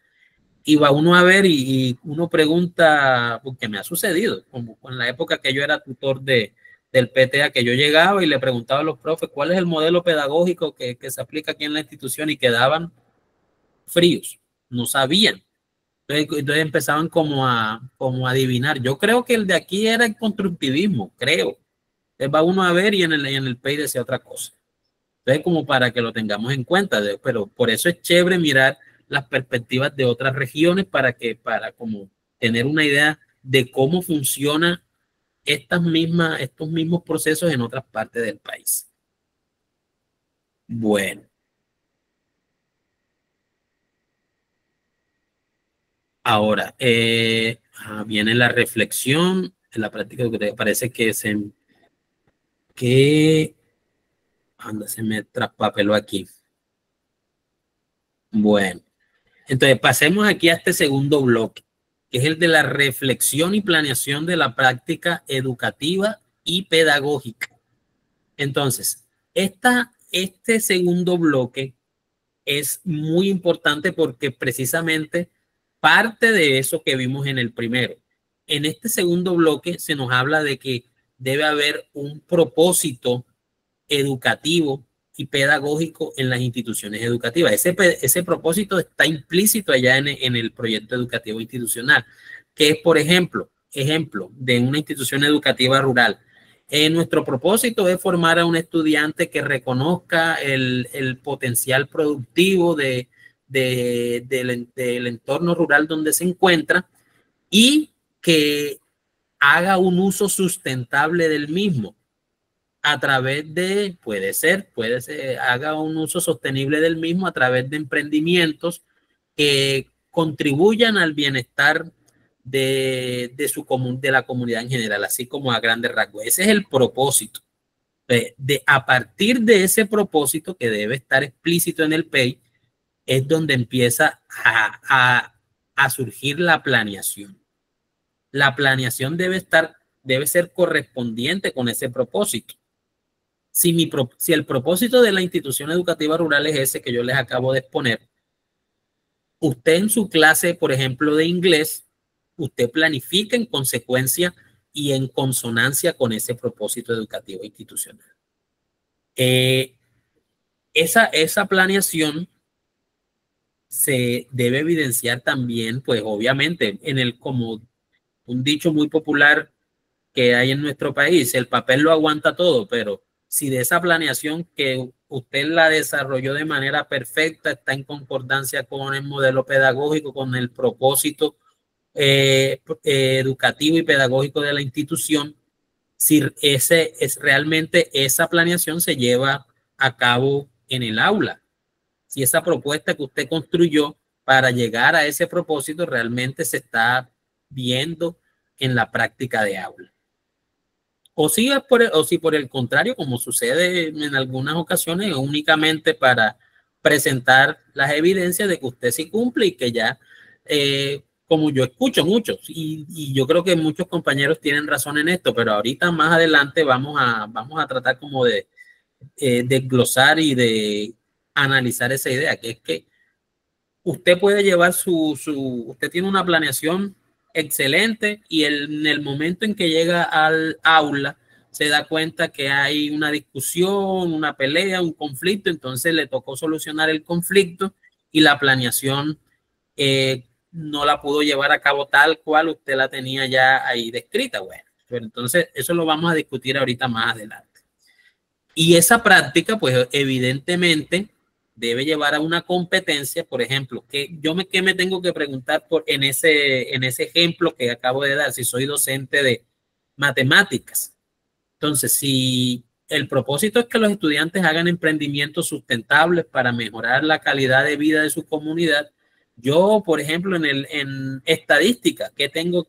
Y va uno a ver y uno pregunta, porque me ha sucedido, como en la época que yo era tutor del PTA, que yo llegaba y le preguntaba a los profes cuál es el modelo pedagógico que se aplica aquí en la institución y quedaban fríos, no sabían. Entonces empezaban como a adivinar. Yo creo que el de aquí era el constructivismo, creo. Entonces va uno a ver y en el PEI decía otra cosa. Entonces como para que lo tengamos en cuenta, pero por eso es chévere mirar las perspectivas de otras regiones para como tener una idea de cómo funcionan estos mismos procesos en otras partes del país. Bueno. Ahora, viene la reflexión, en la práctica que te parece que se me traspapeló aquí. Bueno, entonces pasemos aquí a este segundo bloque, que es el de la reflexión y planeación de la práctica educativa y pedagógica. Entonces, este segundo bloque es muy importante porque precisamente parte de eso que vimos en el primero. En este segundo bloque se nos habla de que debe haber un propósito educativo y pedagógico en las instituciones educativas. Ese propósito está implícito allá en el proyecto educativo institucional, que es, por ejemplo de una institución educativa rural. Nuestro propósito es formar a un estudiante que reconozca el potencial productivo del entorno rural donde se encuentra y que haga un uso sustentable del mismo a través de, puede ser, haga un uso sostenible del mismo a través de emprendimientos que contribuyan al bienestar de la comunidad en general, así como a grandes rasgos. Ese es el propósito. A partir de ese propósito que debe estar explícito en el PEI, es donde empieza a surgir la planeación. La planeación debe ser correspondiente con ese propósito. Si el propósito de la institución educativa rural es ese que yo les acabo de exponer, usted en su clase, por ejemplo, de inglés, usted planifica en consecuencia y en consonancia con ese propósito educativo institucional. Esa planeación se debe evidenciar también, pues obviamente, como un dicho muy popular que hay en nuestro país, el papel lo aguanta todo, pero si de esa planeación que usted la desarrolló de manera perfecta, está en concordancia con el modelo pedagógico, con el propósito educativo y pedagógico de la institución, si realmente esa planeación se lleva a cabo en el aula, si esa propuesta que usted construyó para llegar a ese propósito realmente se está viendo en la práctica de aula. O si por el contrario, como sucede en algunas ocasiones, únicamente para presentar las evidencias de que usted sí cumple y que ya, como yo escucho muchos, y yo creo que muchos compañeros tienen razón en esto, pero ahorita más adelante vamos a tratar como de desglosar y de analizar esa idea, que es que usted puede llevar usted tiene una planeación excelente y en el momento en que llega al aula se da cuenta que hay una discusión, una pelea, un conflicto, entonces le tocó solucionar el conflicto y la planeación no la pudo llevar a cabo tal cual usted la tenía ya ahí descrita. Bueno, pero entonces eso lo vamos a discutir ahorita más adelante. Y esa práctica, pues evidentemente debe llevar a una competencia, por ejemplo, ¿qué me tengo que preguntar en ese ejemplo que acabo de dar? Si soy docente de matemáticas. Entonces, si el propósito es que los estudiantes hagan emprendimientos sustentables para mejorar la calidad de vida de su comunidad, yo, por ejemplo, en estadística, ¿a qué tengo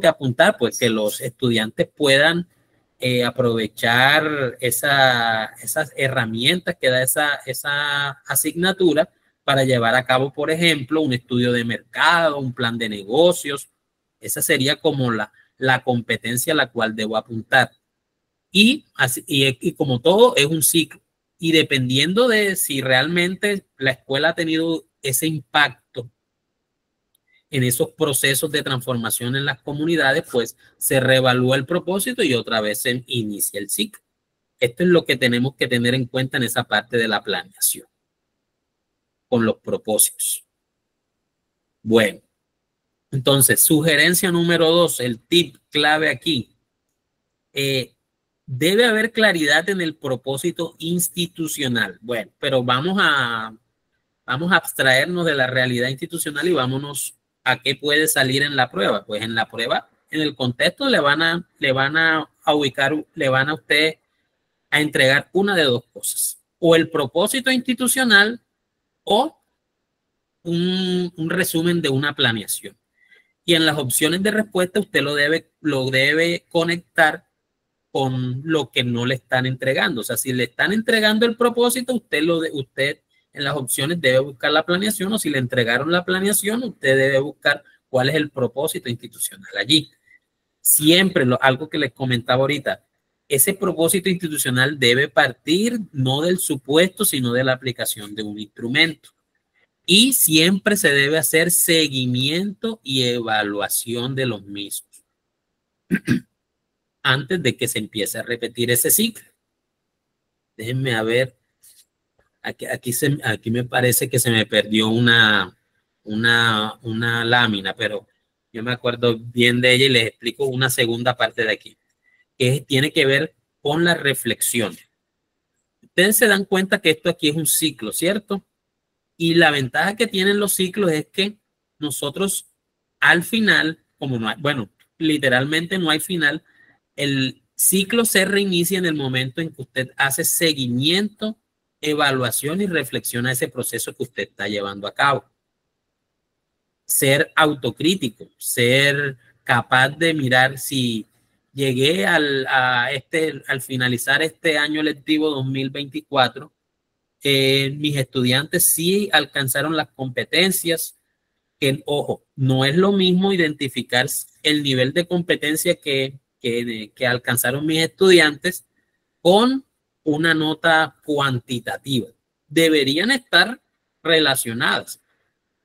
que apuntar? Pues que los estudiantes puedan aprovechar esas herramientas que da esa asignatura para llevar a cabo, por ejemplo, un estudio de mercado, un plan de negocios. Esa sería como la competencia a la cual debo apuntar. Y como todo es un ciclo. Y dependiendo de si realmente la escuela ha tenido ese impacto en esos procesos de transformación en las comunidades, pues se reevalúa el propósito y otra vez se inicia el ciclo. Esto es lo que tenemos que tener en cuenta en esa parte de la planeación, con los propósitos. Bueno, entonces, sugerencia número 2, el tip clave aquí. Debe haber claridad en el propósito institucional. Bueno, pero vamos a abstraernos de la realidad institucional y vámonos a qué puede salir en la prueba. Pues en la prueba, en el contexto, le van a usted a entregar una de dos cosas: o el propósito institucional o un resumen de una planeación. Y en las opciones de respuesta usted lo debe conectar con lo que no le están entregando. O sea, si le están entregando el propósito, usted en las opciones debe buscar la planeación, o si le entregaron la planeación, usted debe buscar cuál es el propósito institucional allí. Siempre, algo que les comentaba ahorita, ese propósito institucional debe partir no del supuesto, sino de la aplicación de un instrumento. Y siempre se debe hacer seguimiento y evaluación de los mismos antes de que se empiece a repetir ese ciclo. Déjenme a ver, aquí me parece que se me perdió una lámina, pero yo me acuerdo bien de ella y les explico una segunda parte de aquí, que tiene que ver con la reflexión. Ustedes se dan cuenta que esto aquí es un ciclo, ¿cierto? Y la ventaja que tienen los ciclos es que nosotros al final, como no hay, bueno, literalmente no hay final, el ciclo se reinicia en el momento en que usted hace seguimiento, evaluación y reflexión a ese proceso que usted está llevando a cabo. Ser autocrítico, ser capaz de mirar si llegué al finalizar este año lectivo 2024, mis estudiantes sí alcanzaron las competencias, que, ojo, no es lo mismo identificar el nivel de competencia que alcanzaron mis estudiantes con una nota cuantitativa. Deberían estar relacionadas,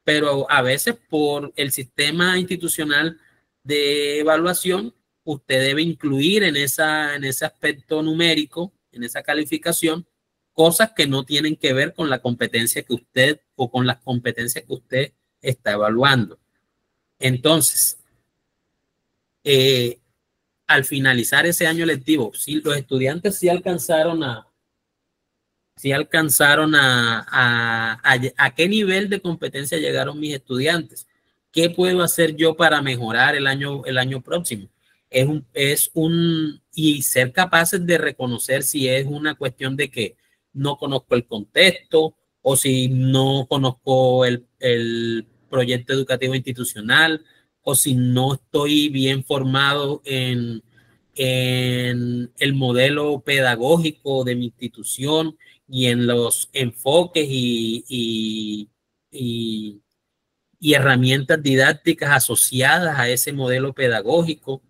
pero a veces por el sistema institucional de evaluación, usted debe incluir en ese aspecto numérico, en esa calificación, cosas que no tienen que ver con la competencia que usted o con las competencias que usted está evaluando. Entonces, al finalizar ese año lectivo, si los estudiantes sí alcanzaron a qué nivel de competencia llegaron mis estudiantes, qué puedo hacer yo para mejorar el año próximo. Y ser capaces de reconocer si es una cuestión de que no conozco el contexto o si no conozco el proyecto educativo institucional o si no estoy bien formado en el modelo pedagógico de mi institución y en los enfoques y herramientas didácticas asociadas a ese modelo pedagógico,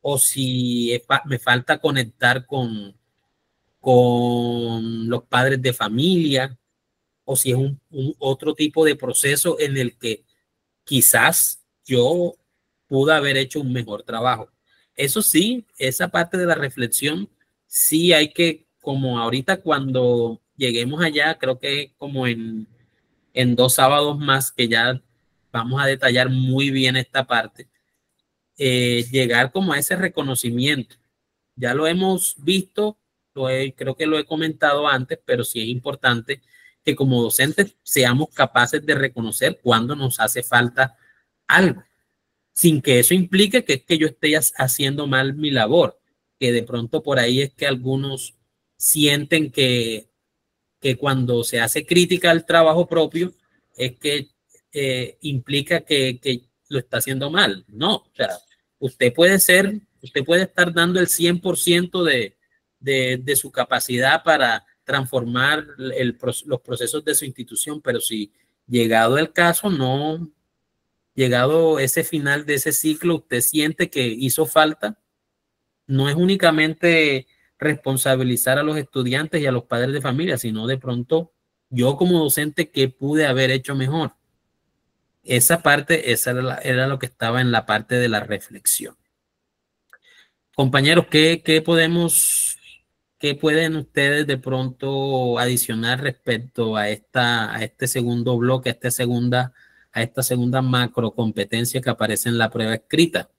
o si me falta conectar con los padres de familia, o si es otro tipo de proceso en el que quizás yo pude haber hecho un mejor trabajo. Eso sí, esa parte de la reflexión, sí hay que, como ahorita cuando lleguemos allá, creo que como en 2 sábados más que ya vamos a detallar muy bien esta parte, llegar como a ese reconocimiento. Ya lo hemos visto, creo que lo he comentado antes, pero sí es importante que como docentes seamos capaces de reconocer cuando nos hace falta algo, sin que eso implique que es que yo esté haciendo mal mi labor, que de pronto por ahí es que algunos sienten que cuando se hace crítica al trabajo propio es que implica que lo está haciendo mal. No, o sea, usted puede estar dando el 100% de su capacidad para transformar los procesos de su institución, pero si llegado el caso, no, llegado ese final de ese ciclo, usted siente que hizo falta, no es únicamente responsabilizar a los estudiantes y a los padres de familia, sino de pronto yo como docente, ¿qué pude haber hecho mejor? Esa parte, era lo que estaba en la parte de la reflexión. Compañeros, ¿qué pueden ustedes de pronto adicionar respecto a este segundo bloque, a esta segunda macro competencia que aparece en la prueba escrita?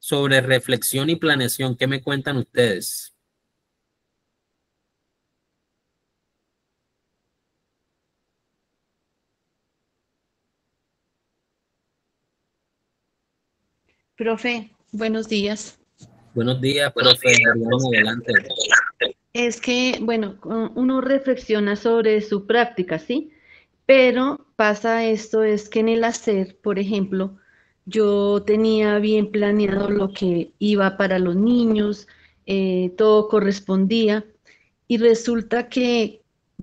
Sobre reflexión y planeación, ¿qué me cuentan ustedes?
Profe, buenos días.
Buenos días, profe. Adelante.
Es que, bueno, uno reflexiona sobre su práctica, ¿sí? Pero pasa esto, es que en el hacer, por ejemplo, yo tenía bien planeado lo que iba para los niños, todo correspondía, y resulta que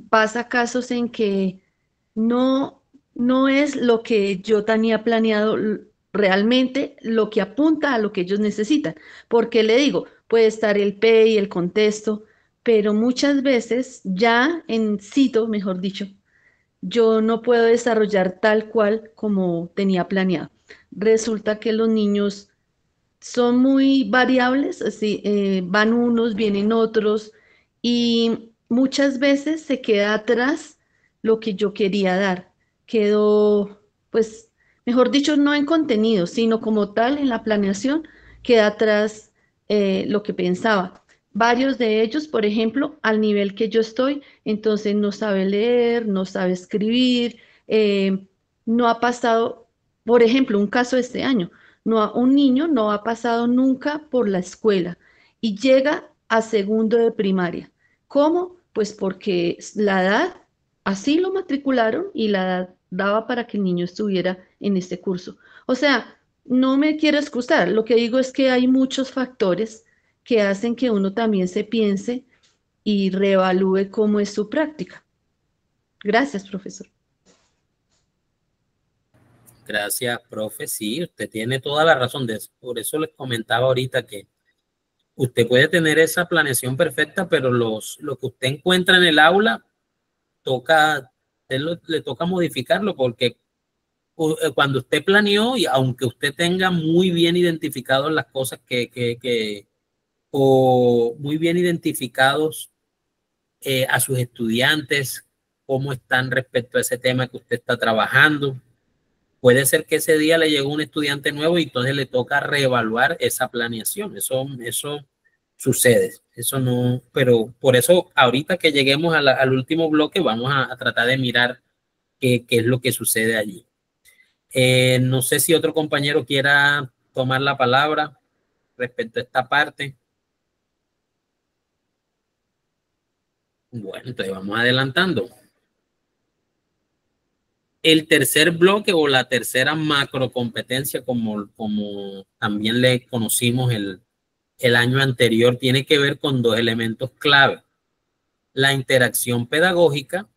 pasa casos en que no es lo que yo tenía planeado realmente, lo que apunta a lo que ellos necesitan. Porque le digo, puede estar el P y el contexto, pero muchas veces ya en sitio, mejor dicho, yo no puedo desarrollar tal cual como tenía planeado. Resulta que los niños son muy variables, así, van unos, vienen otros, y muchas veces se queda atrás lo que yo quería dar. Quedó, pues, mejor dicho, no en contenido, sino como tal en la planeación, queda atrás lo que pensaba. Varios de ellos, por ejemplo, al nivel que yo estoy, entonces no sabe leer, no sabe escribir, no ha pasado, por ejemplo, un caso de este año. Un niño no ha pasado nunca por la escuela y llega a segundo de primaria. ¿Cómo? Pues porque la edad, así lo matricularon y la edad daba para que el niño estuviera en este curso. O sea, no me quiero excusar, lo que digo es que hay muchos factores que hacen que uno también se piense y reevalúe cómo es su práctica. Gracias, profesor.
Gracias, profe. Sí, usted tiene toda la razón de eso. Por eso les comentaba ahorita que usted puede tener esa planeación perfecta, pero lo que usted encuentra en el aula le toca modificarlo porque cuando usted planeó y aunque usted tenga muy bien identificadas las cosas o muy bien identificados a sus estudiantes, cómo están respecto a ese tema que usted está trabajando. Puede ser que ese día le llegó un estudiante nuevo y entonces le toca reevaluar esa planeación. Eso sucede. Eso no, pero por eso ahorita que lleguemos al último bloque vamos a tratar de mirar qué es lo que sucede allí. No sé si otro compañero quiera tomar la palabra respecto a esta parte. Bueno, entonces vamos adelantando. El tercer bloque o la tercera macro competencia, como también le conocimos el año anterior, tiene que ver con dos elementos clave. La interacción pedagógica,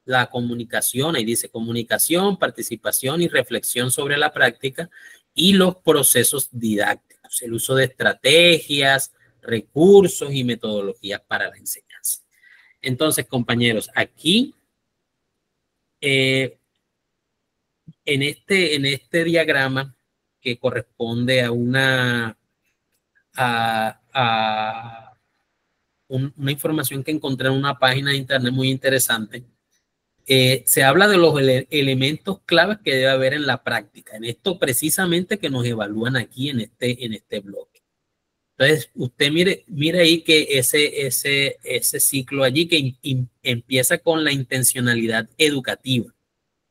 la comunicación, ahí dice comunicación, participación y reflexión sobre la práctica, y los procesos didácticos, el uso de estrategias, recursos y metodologías para la enseñanza. Entonces, compañeros, aquí en este diagrama que corresponde a una información que encontré en una página de internet muy interesante, se habla de los elementos claves que debe haber en la práctica, en esto precisamente que nos evalúan aquí en este bloque. Entonces, usted mire ahí que ese ciclo allí que empieza con la intencionalidad educativa.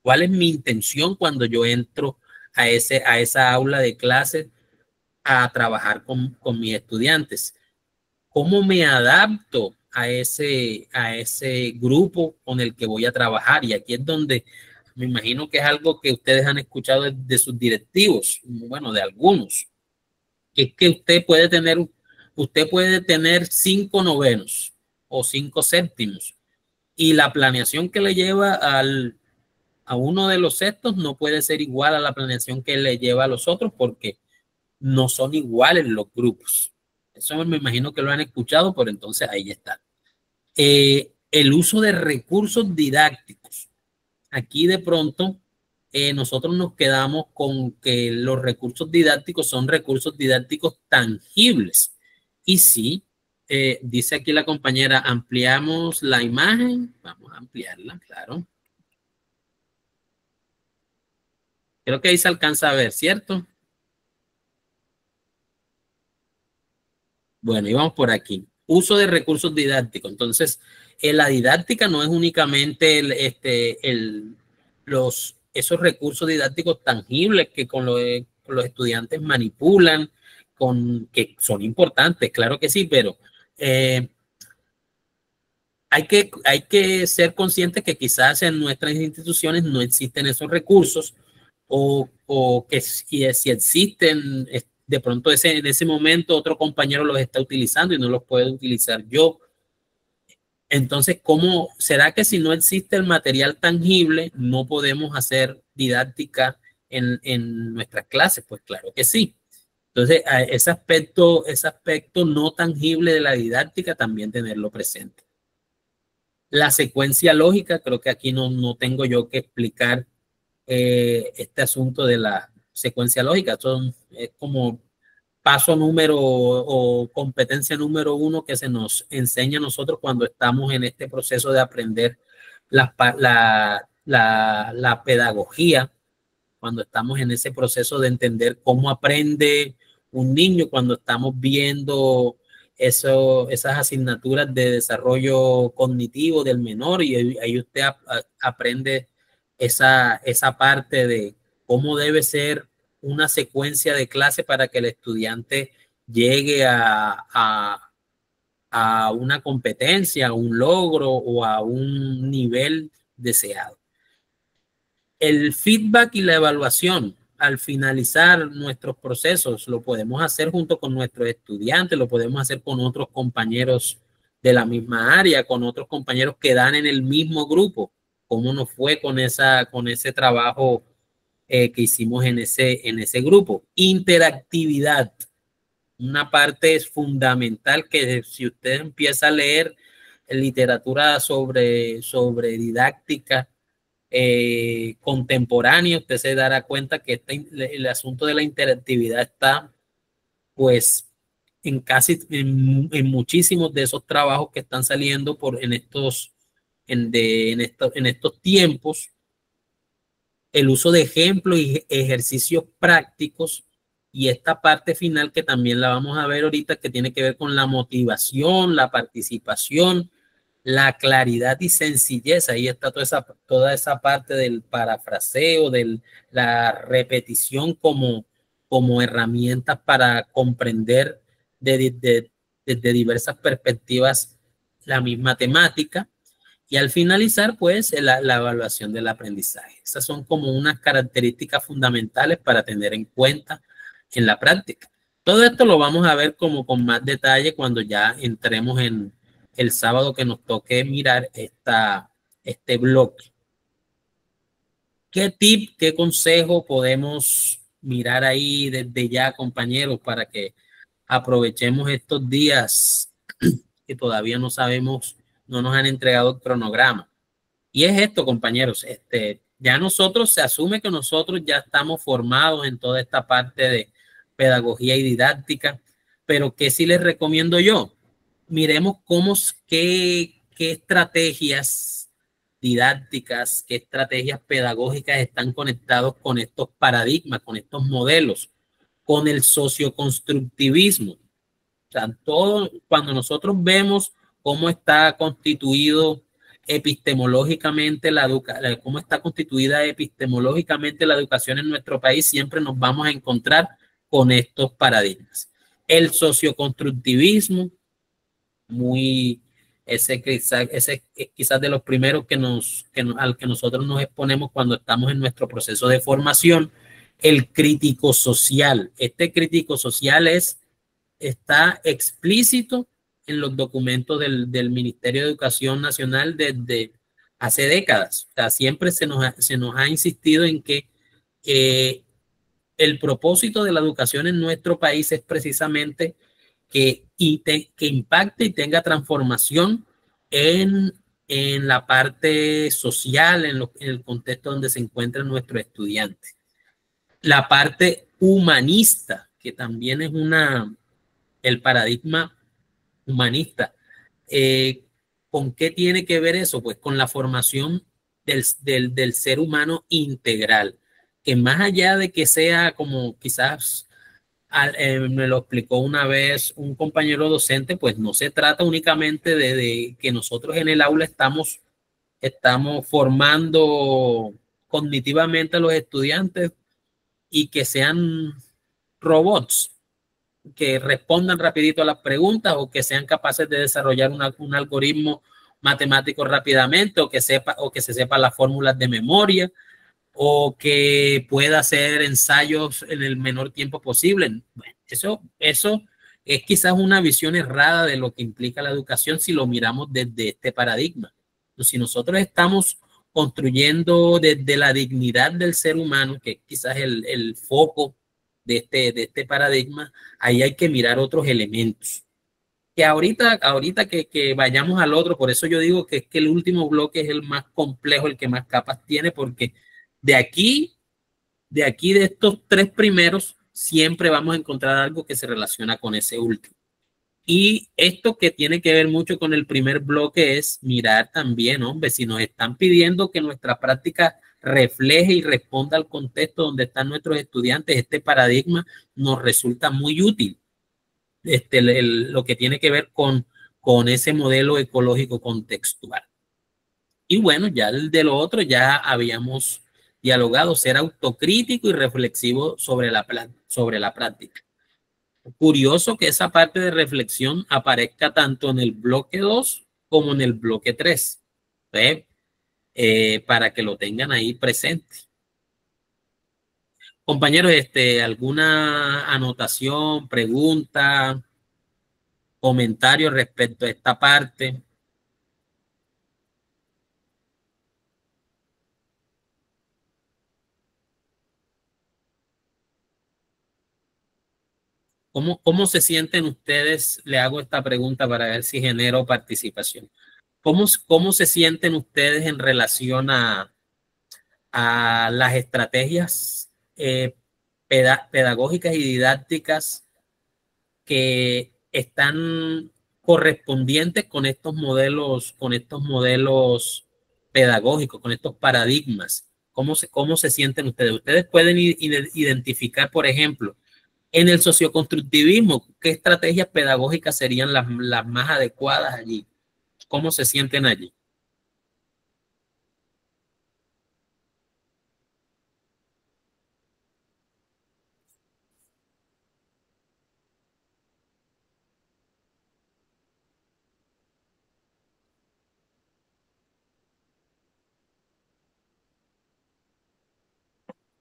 ¿Cuál es mi intención cuando yo entro a esa aula de clases a trabajar con mis estudiantes? ¿Cómo me adapto a ese grupo con el que voy a trabajar? Y aquí es donde me imagino que es algo que ustedes han escuchado de sus directivos, bueno, de algunos, que es que usted puede tener 5 novenos o 5 séptimos y la planeación que le lleva a uno de los sextos no puede ser igual a la planeación que le lleva a los otros porque no son iguales los grupos. Eso me imagino que lo han escuchado, pero entonces ahí está. El uso de recursos didácticos. Aquí de pronto nosotros nos quedamos con que los recursos didácticos son recursos didácticos tangibles. Y sí, dice aquí la compañera, ampliamos la imagen. Vamos a ampliarla, claro. Creo que ahí se alcanza a ver, ¿cierto? Bueno, y vamos por aquí. Uso de recursos didácticos. Entonces, la didáctica no es únicamente esos recursos didácticos tangibles que con los estudiantes manipulan, que son importantes, claro que sí, pero hay que ser conscientes que quizás en nuestras instituciones no existen esos recursos o que si existen, de pronto en ese momento otro compañero los está utilizando y no los puede utilizar yo. Entonces, ¿cómo será que si no existe el material tangible, no podemos hacer didáctica en nuestras clases? Pues claro que sí. Entonces, ese aspecto no tangible de la didáctica también tenerlo presente. La secuencia lógica, creo que aquí no tengo yo que explicar este asunto de la secuencia lógica. Es como paso número o competencia número 1 que se nos enseña a nosotros cuando estamos en este proceso de aprender la pedagogía, cuando estamos en ese proceso de entender cómo aprende un niño, cuando estamos viendo esas asignaturas de desarrollo cognitivo del menor, y ahí usted aprende esa parte de cómo debe ser una secuencia de clase para que el estudiante llegue a una competencia, a un logro o a un nivel deseado. El feedback y la evaluación al finalizar nuestros procesos lo podemos hacer junto con nuestros estudiantes, lo podemos hacer con otros compañeros de la misma área, con otros compañeros que dan en el mismo grupo. ¿Cómo nos fue con ese trabajo que hicimos en ese grupo? Interactividad, una parte fundamental que si usted empieza a leer literatura sobre didáctica contemporánea, usted se dará cuenta que el asunto de la interactividad está pues en muchísimos de esos trabajos que están saliendo en estos tiempos. El uso de ejemplos y ejercicios prácticos, y esta parte final que también la vamos a ver ahorita, que tiene que ver con la motivación, la participación, la claridad y sencillez. Ahí está toda esa parte del parafraseo, de la repetición como herramientas para comprender desde diversas perspectivas la misma temática. Y al finalizar, pues, la evaluación del aprendizaje. Esas son como unas características fundamentales para tener en cuenta en la práctica. Todo esto lo vamos a ver como con más detalle cuando ya entremos en el sábado que nos toque mirar este bloque. ¿Qué tip, qué consejo podemos mirar ahí desde ya, compañeros, para que aprovechemos estos días que todavía no sabemos, no nos han entregado el cronograma? Y es esto, compañeros, ya se asume que nosotros ya estamos formados en toda esta parte de pedagogía y didáctica, pero ¿qué sí les recomiendo yo? Miremos qué estrategias didácticas, qué estrategias pedagógicas están conectados con estos paradigmas, con estos modelos, con el socioconstructivismo. O sea, cuando nosotros vemos cómo está constituido epistemológicamente cómo está constituida epistemológicamente la educación en nuestro país, siempre nos vamos a encontrar con estos paradigmas. El socioconstructivismo, ese quizás de los primeros al que nosotros nos exponemos cuando estamos en nuestro proceso de formación. El crítico social. Este crítico social está explícito en los documentos del Ministerio de Educación Nacional desde hace décadas. O sea, siempre se nos ha insistido en que el propósito de la educación en nuestro país es precisamente que impacte y tenga transformación en la parte social, en el contexto donde se encuentran nuestros estudiantes. La parte humanista, que también es el paradigma humanista. ¿Con qué tiene que ver eso? Pues con la formación del ser humano integral, que más allá de que sea como quizás me lo explicó una vez un compañero docente, pues no se trata únicamente de que nosotros en el aula estamos formando cognitivamente a los estudiantes y que sean robots, que respondan rapidito a las preguntas o que sean capaces de desarrollar un algoritmo matemático rápidamente, o que se sepa las fórmulas de memoria, o que pueda hacer ensayos en el menor tiempo posible. Bueno, eso es quizás una visión errada de lo que implica la educación si lo miramos desde este paradigma. Entonces, si nosotros estamos construyendo desde la dignidad del ser humano, que quizás es el foco de este paradigma, ahí hay que mirar otros elementos. Que ahorita que vayamos al otro, por eso yo digo que es que el último bloque es el más complejo, el que más capas tiene, porque de aquí de estos tres primeros, siempre vamos a encontrar algo que se relaciona con ese último. Y esto que tiene que ver mucho con el primer bloque es mirar también, hombre, si nos están pidiendo que nuestra práctica refleje y responda al contexto donde están nuestros estudiantes, este paradigma nos resulta muy útil. Lo que tiene que ver con ese modelo ecológico contextual. Y bueno, ya de lo otro ya habíamos dialogado, ser autocrítico y reflexivo sobre la práctica. Curioso que esa parte de reflexión aparezca tanto en el bloque 2 como en el bloque 3, para que lo tengan ahí presente. Compañeros, ¿alguna anotación, pregunta, comentario respecto a esta parte? ¿Cómo se sienten ustedes? Le hago esta pregunta para ver si genero participación. ¿Cómo se sienten ustedes en relación a las estrategias pedagógicas y didácticas que están correspondientes con estos modelos pedagógicos, con estos paradigmas? ¿Cómo se sienten ustedes? Ustedes pueden identificar, por ejemplo, en el socioconstructivismo, ¿qué estrategias pedagógicas serían las más adecuadas allí? ¿Cómo se sienten allí?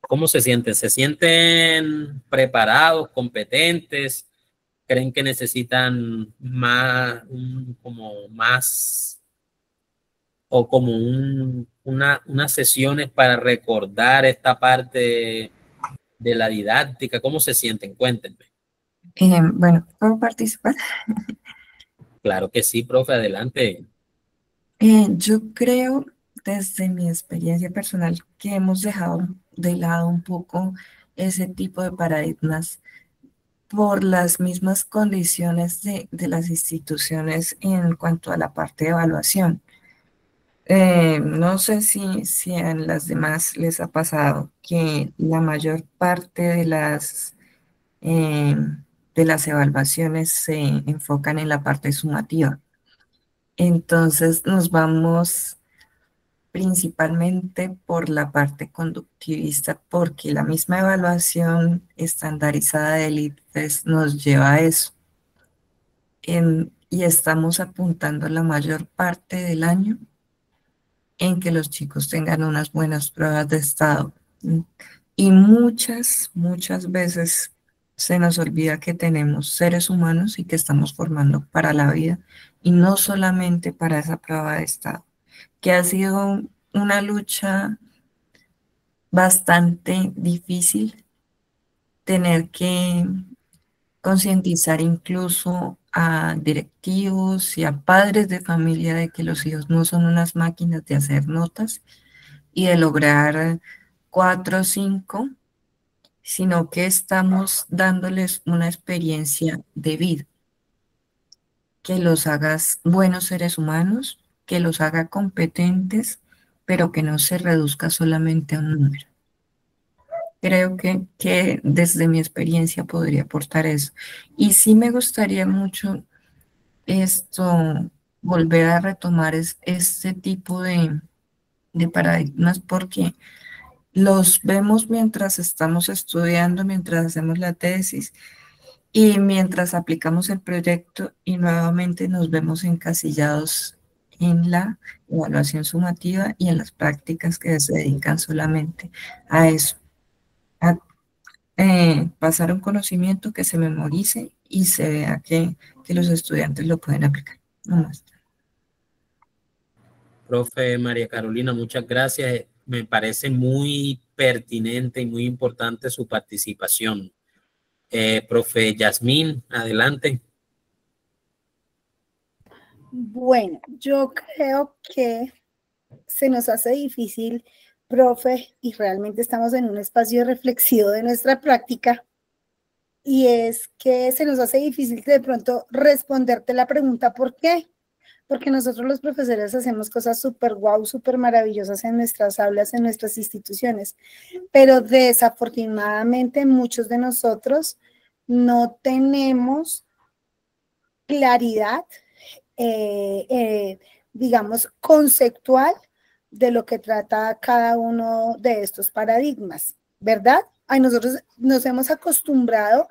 ¿Cómo se sienten? ¿Se sienten preparados, competentes? ¿Creen que necesitan como más o como unas sesiones para recordar esta parte de la didáctica? ¿Cómo se sienten? Cuéntenme.
Bueno, ¿puedo participar?
Claro que sí, profe, adelante.
Yo creo, desde mi experiencia personal, que hemos dejado de lado un poco ese tipo de paradigmas por las mismas condiciones de las instituciones en cuanto a la parte de evaluación. No sé si a las demás les ha pasado que la mayor parte de las evaluaciones se enfocan en la parte sumativa. Entonces nos vamos principalmente por la parte conductivista, porque la misma evaluación estandarizada del ICFES nos lleva a eso. Y estamos apuntando la mayor parte del año en que los chicos tengan unas buenas pruebas de estado. Y muchas veces se nos olvida que tenemos seres humanos y que estamos formando para la vida y no solamente para esa prueba de estado, que ha sido una lucha bastante difícil tener que concientizar incluso a directivos y a padres de familia de que los hijos no son unas máquinas de hacer notas y de lograr 4 o 5, sino que estamos dándoles una experiencia de vida, que los hagas buenos seres humanos, que los haga competentes, pero que no se reduzca solamente a un número. Creo que desde mi experiencia podría aportar eso. Y sí me gustaría mucho volver a retomar este tipo de paradigmas, porque los vemos mientras estamos estudiando, mientras hacemos la tesis y mientras aplicamos el proyecto, y nuevamente nos vemos encasillados en la evaluación sumativa y en las prácticas que se dedican solamente a eso, a pasar un conocimiento que se memorice y se vea que los estudiantes lo pueden aplicar. No más.
Profe María Carolina, muchas gracias. Me parece muy pertinente y muy importante su participación. Profe Yasmín, adelante.
Bueno, yo creo que se nos hace difícil, profe, y realmente estamos en un espacio reflexivo de nuestra práctica, y es que se nos hace difícil de pronto responderte la pregunta ¿por qué? Porque nosotros los profesores hacemos cosas súper guau, súper maravillosas en nuestras aulas, en nuestras instituciones, pero desafortunadamente muchos de nosotros no tenemos claridad, digamos, conceptual de lo que trata cada uno de estos paradigmas, ¿verdad? Ay, nosotros nos hemos acostumbrado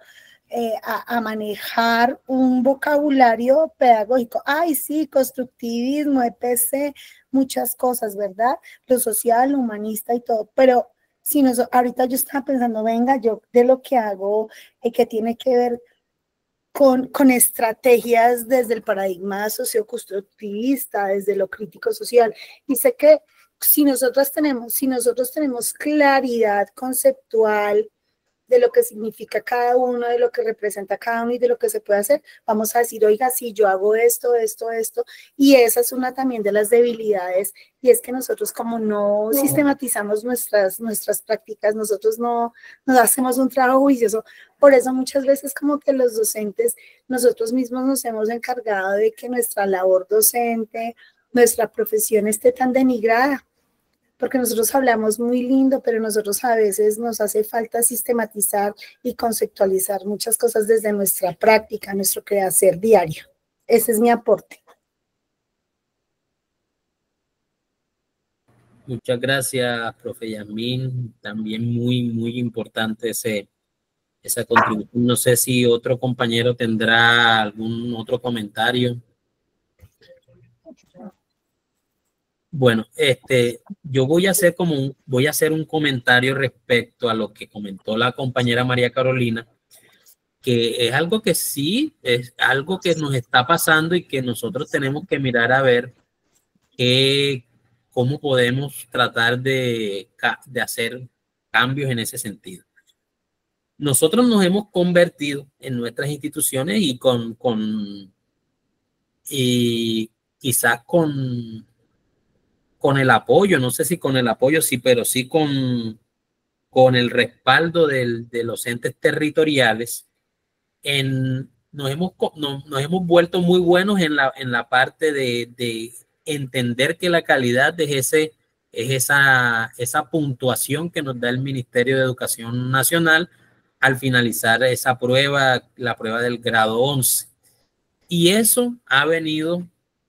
a manejar un vocabulario pedagógico. Ay, sí, constructivismo, EPC, muchas cosas, ¿verdad? Lo social, lo humanista y todo, pero si nos, ahorita yo estaba pensando, venga, yo de lo que hago, que tiene que ver con estrategias desde el paradigma socioconstructivista, desde lo crítico social. Y sé que si nosotros tenemos claridad conceptual de lo que significa cada uno, de lo que representa cada uno y de lo que se puede hacer, vamos a decir, oiga, sí, yo hago esto, y esa es una también de las debilidades, y es que nosotros como no sistematizamos nuestras prácticas, nosotros no hacemos un trabajo juicioso, por eso muchas veces como que los docentes, nosotros mismos nos hemos encargado de que nuestra labor docente, nuestra profesión esté tan denigrada, porque nosotros hablamos muy lindo, pero nosotros a veces nos hace falta sistematizar y conceptualizar muchas cosas desde nuestra práctica, nuestro quehacer diario. Ese es mi aporte.
Muchas gracias, profe Yasmín. También muy importante esa contribución. No sé si otro compañero tendrá algún otro comentario. Bueno, yo voy a hacer un comentario respecto a lo que comentó la compañera María Carolina, que es algo que sí, es algo que nos está pasando y que nosotros tenemos que mirar a ver cómo podemos tratar de hacer cambios en ese sentido. Nosotros nos hemos convertido en nuestras instituciones y quizás con el apoyo, no sé si con el apoyo, sí, pero sí con el respaldo de los entes territoriales, nos hemos vuelto muy buenos en la parte de entender que la calidad es esa puntuación que nos da el Ministerio de Educación Nacional al finalizar esa prueba, la prueba del grado 11. Y eso ha venido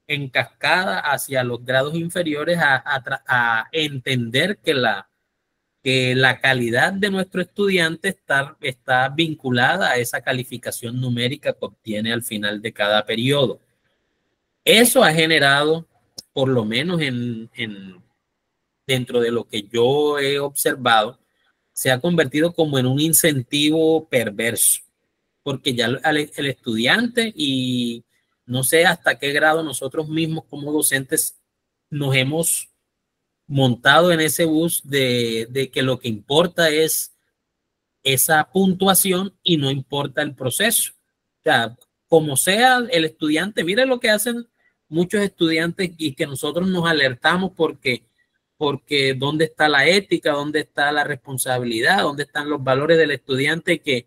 en cascada hacia los grados inferiores a entender que la calidad de nuestro estudiante está vinculada a esa calificación numérica que obtiene al final de cada periodo. Eso ha generado, por lo menos dentro de lo que yo he observado, se ha convertido como en un incentivo perverso, porque ya el estudiante, y no sé hasta qué grado nosotros mismos como docentes nos hemos montado en ese bus de que lo que importa es esa puntuación y no importa el proceso. O sea, como sea el estudiante, mire lo que hacen muchos estudiantes y que nosotros nos alertamos porque dónde está la ética, dónde está la responsabilidad, dónde están los valores del estudiante que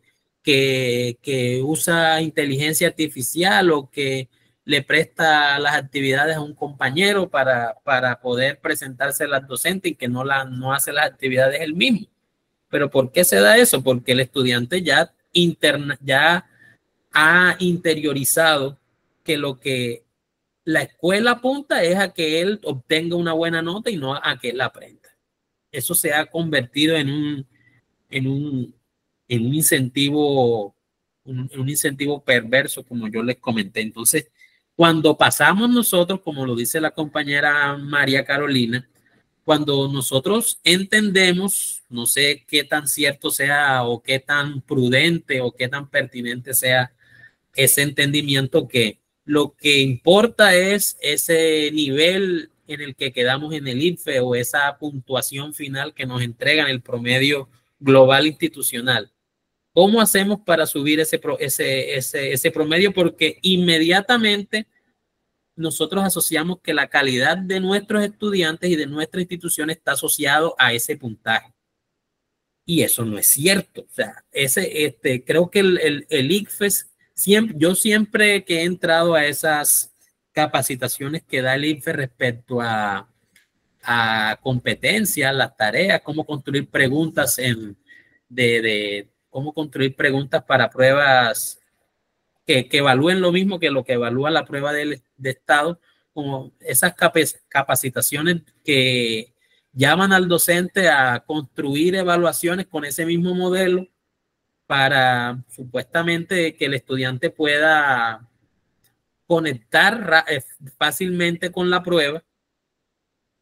usa inteligencia artificial o que le presta las actividades a un compañero para poder presentarse a las docentes y que no hace las actividades él mismo. ¿Pero por qué se da eso? Porque el estudiante ya ha interiorizado que lo que la escuela apunta es a que él obtenga una buena nota y no a que él aprenda. Eso se ha convertido en un incentivo perverso, como yo les comenté. Entonces, cuando pasamos nosotros, como lo dice la compañera María Carolina, cuando nosotros entendemos, no sé qué tan cierto sea o qué tan prudente o qué tan pertinente sea ese entendimiento que lo que importa es ese nivel en el que quedamos en el INFE o esa puntuación final que nos entregan el promedio global institucional. ¿Cómo hacemos para subir ese promedio? Porque inmediatamente nosotros asociamos que la calidad de nuestros estudiantes y de nuestra institución está asociado a ese puntaje. Y eso no es cierto. O sea, creo que el ICFES, yo siempre que he entrado a esas capacitaciones que da el ICFES respecto a competencias, las tareas, cómo construir preguntas cómo construir preguntas para pruebas que evalúen lo mismo que lo que evalúa la prueba de estado, como esas capacitaciones que llaman al docente a construir evaluaciones con ese mismo modelo para supuestamente que el estudiante pueda conectar fácilmente con la prueba.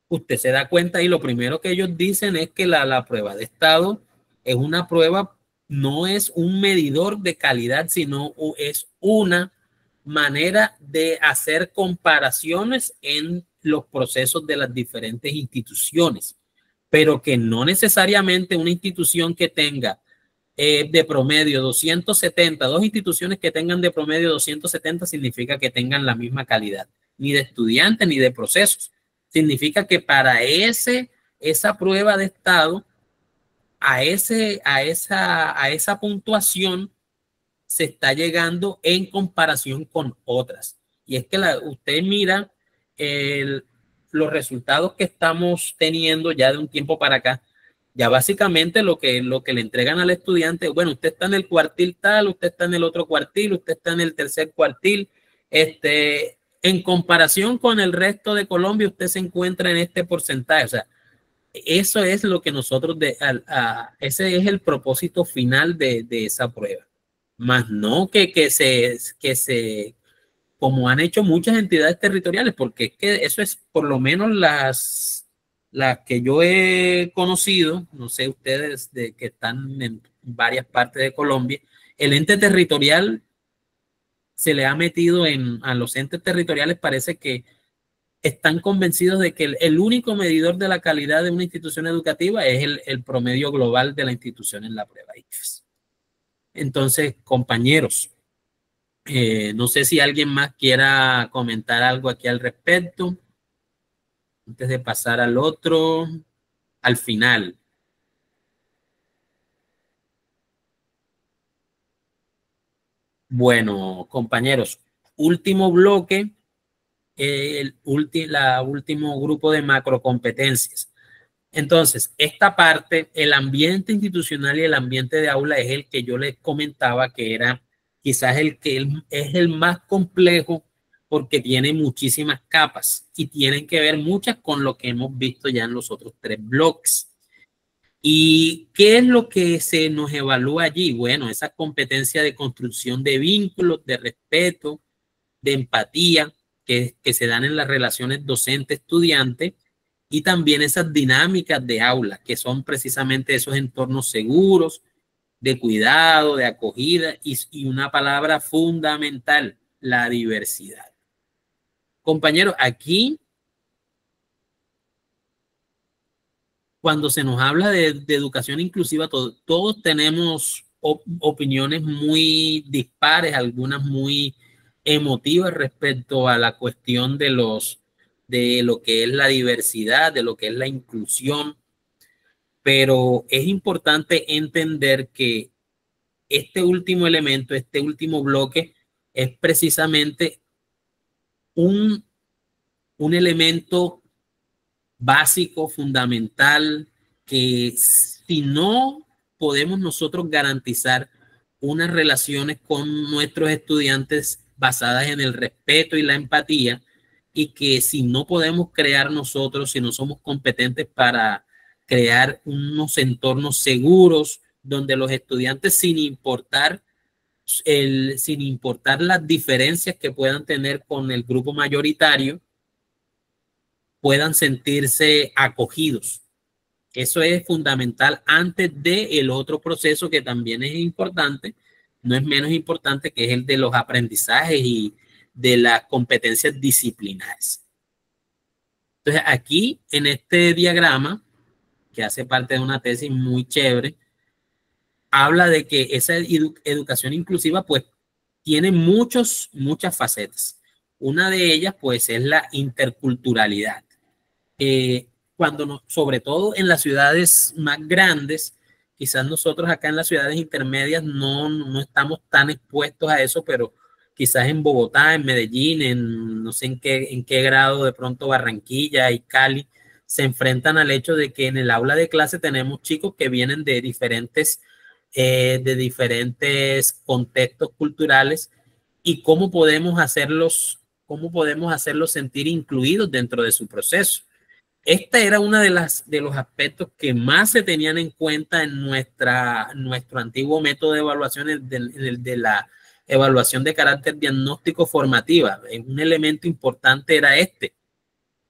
Usted se da cuenta y lo primero que ellos dicen es que la prueba de estado es una prueba, no es un medidor de calidad, sino es una manera de hacer comparaciones en los procesos de las diferentes instituciones, pero que no necesariamente una institución que tenga de promedio 270, dos instituciones que tengan de promedio 270 significa que tengan la misma calidad, ni de estudiantes ni de procesos. Significa que para esa prueba de estado, a esa puntuación se está llegando en comparación con otras. Y es que usted mira los resultados que estamos teniendo ya de un tiempo para acá. Ya básicamente lo que le entregan al estudiante, bueno, usted está en el cuartil tal, usted está en el otro cuartil, usted está en el tercer cuartil, en comparación con el resto de Colombia, usted se encuentra en este porcentaje. O sea, eso es lo que nosotros, ese es el propósito final de esa prueba. Más no que se, como han hecho muchas entidades territoriales, porque es que eso es por lo menos las que yo he conocido, no sé ustedes que están en varias partes de Colombia, el ente territorial se le ha metido a los entes territoriales, parece que están convencidos de que el único medidor de la calidad de una institución educativa es el promedio global de la institución en la prueba ICFES. Entonces, compañeros, no sé si alguien más quiera comentar algo aquí al respecto, antes de pasar al final. Bueno, compañeros, último bloque, último grupo de macrocompetencias. Entonces, esta parte, el ambiente institucional y el ambiente de aula es el que yo les comentaba que era quizás es el más complejo porque tiene muchísimas capas y tienen que ver muchas con lo que hemos visto ya en los otros 3 bloques. ¿Y qué es lo que se nos evalúa allí? Bueno, esa competencia de construcción de vínculos, de respeto, de empatía que se dan en las relaciones docente-estudiante y también esas dinámicas de aula, que son precisamente esos entornos seguros, de cuidado, de acogida y una palabra fundamental, la diversidad. Compañeros, aquí cuando se nos habla de educación inclusiva, todos tenemos opiniones muy dispares, algunas muy emotivas respecto a la cuestión de lo que es la diversidad, de lo que es la inclusión, pero es importante entender que este último elemento, este último bloque, es precisamente un elemento básico, fundamental, que si no podemos nosotros garantizar unas relaciones con nuestros estudiantes basadas en el respeto y la empatía, y que si no podemos crear nosotros, si no somos competentes para crear unos entornos seguros donde los estudiantes, sin importar las diferencias que puedan tener con el grupo mayoritario, puedan sentirse acogidos. Eso es fundamental antes del otro proceso que también es importante, no es menos importante, que es el de los aprendizajes y de las competencias disciplinares. Entonces, aquí en este diagrama, que hace parte de una tesis muy chévere, habla de que esa educación inclusiva pues tiene muchas facetas. Una de ellas pues es la interculturalidad. Sobre todo en las ciudades más grandes, quizás nosotros acá en las ciudades intermedias no estamos tan expuestos a eso, pero quizás en Bogotá, en Medellín, no sé en qué grado de pronto Barranquilla y Cali se enfrentan al hecho de que en el aula de clase tenemos chicos que vienen de diferentes contextos culturales, y cómo podemos hacerlos sentir incluidos dentro de su proceso. Este era uno de los aspectos que más se tenían en cuenta en nuestro antiguo método de evaluación, de la evaluación de carácter diagnóstico formativa. Un elemento importante era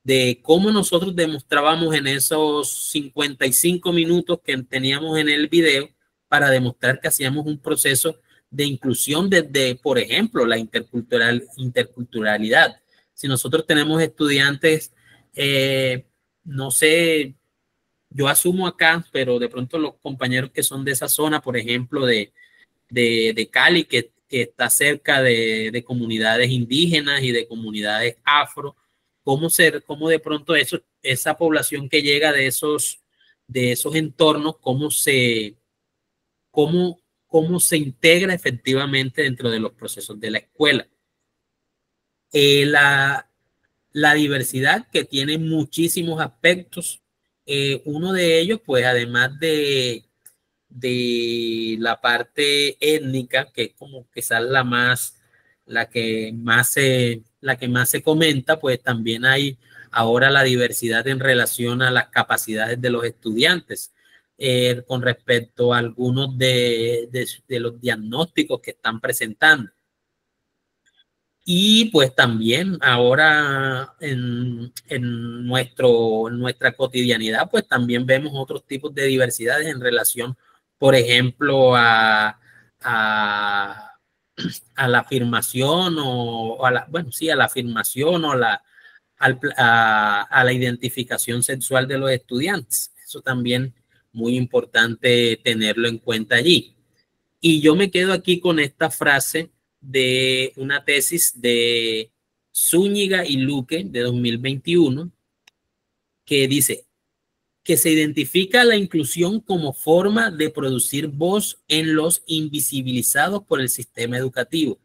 de cómo nosotros demostrábamos en esos 55 minutos que teníamos en el video para demostrar que hacíamos un proceso de inclusión desde, por ejemplo, la interculturalidad. Si nosotros tenemos estudiantes, no sé, yo asumo acá, pero de pronto los compañeros que son de esa zona, por ejemplo, de Cali, que está cerca de comunidades indígenas y de comunidades afro, cómo de pronto esa población que llega de esos entornos, cómo se integra efectivamente dentro de los procesos de la escuela. La diversidad, que tiene muchísimos aspectos. Uno de ellos, pues además de la parte étnica, que es como quizás la que más se comenta, pues también hay ahora la diversidad en relación a las capacidades de los estudiantes, con respecto a algunos de los diagnósticos que están presentando. Y pues también ahora en nuestra cotidianidad, pues también vemos otros tipos de diversidades en relación, por ejemplo, a la afirmación a la afirmación o a la identificación sexual de los estudiantes. Eso también muy importante tenerlo en cuenta allí. Y yo me quedo aquí con esta frase de una tesis de Zúñiga y Luque de 2021, que dice que se identifica la inclusión como forma de producir voz en los invisibilizados por el sistema educativo,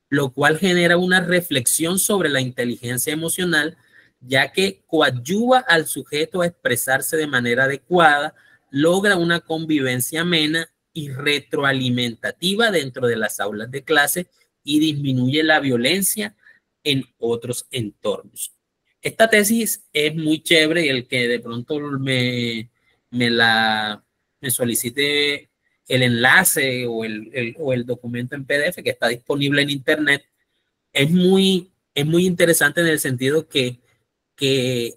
lo cual genera una reflexión sobre la inteligencia emocional, ya que coadyuva al sujeto a expresarse de manera adecuada, logra una convivencia amena y retroalimentativa dentro de las aulas de clase y disminuye la violencia en otros entornos. Esta tesis es muy chévere, y el que de pronto me solicite el enlace o el documento en PDF que está disponible en internet, es muy interesante en el sentido que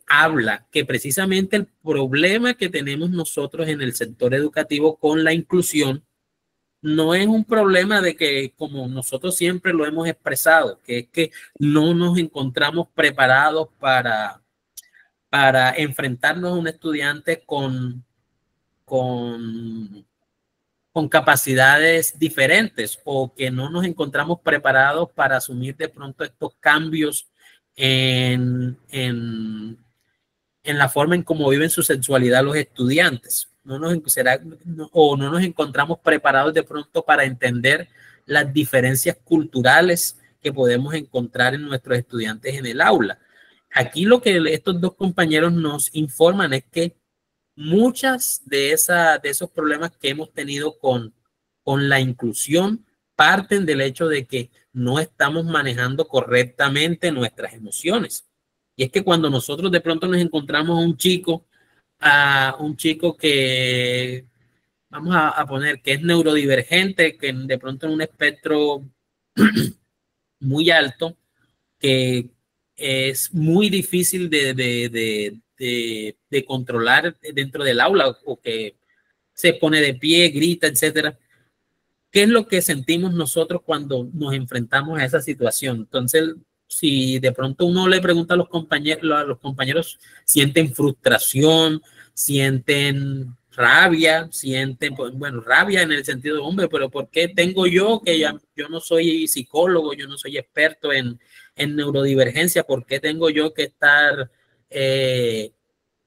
habla que precisamente el problema que tenemos nosotros en el sector educativo con la inclusión no es un problema de que, como nosotros siempre lo hemos expresado, que es que no nos encontramos preparados para enfrentarnos a un estudiante con capacidades diferentes, o que no nos encontramos preparados para asumir de pronto estos cambios en la forma en cómo viven su sexualidad los estudiantes. No nos encontramos preparados de pronto para entender las diferencias culturales que podemos encontrar en nuestros estudiantes en el aula. Aquí lo que estos dos compañeros nos informan es que muchas de esos problemas que hemos tenido con la inclusión parten del hecho de que no estamos manejando correctamente nuestras emociones. Y es que cuando nosotros de pronto nos encontramos a un chico que, vamos a poner, que es neurodivergente, que de pronto en un espectro muy alto, que es muy difícil de controlar dentro del aula, o que se pone de pie, grita, etcétera. ¿Qué es lo que sentimos nosotros cuando nos enfrentamos a esa situación? Entonces, si de pronto uno le pregunta a los compañeros sienten frustración, sienten rabia, sienten, bueno, rabia en el sentido de, hombre, pero ¿por qué tengo yo que yo no soy psicólogo, yo no soy experto en neurodivergencia, ¿por qué tengo yo que estar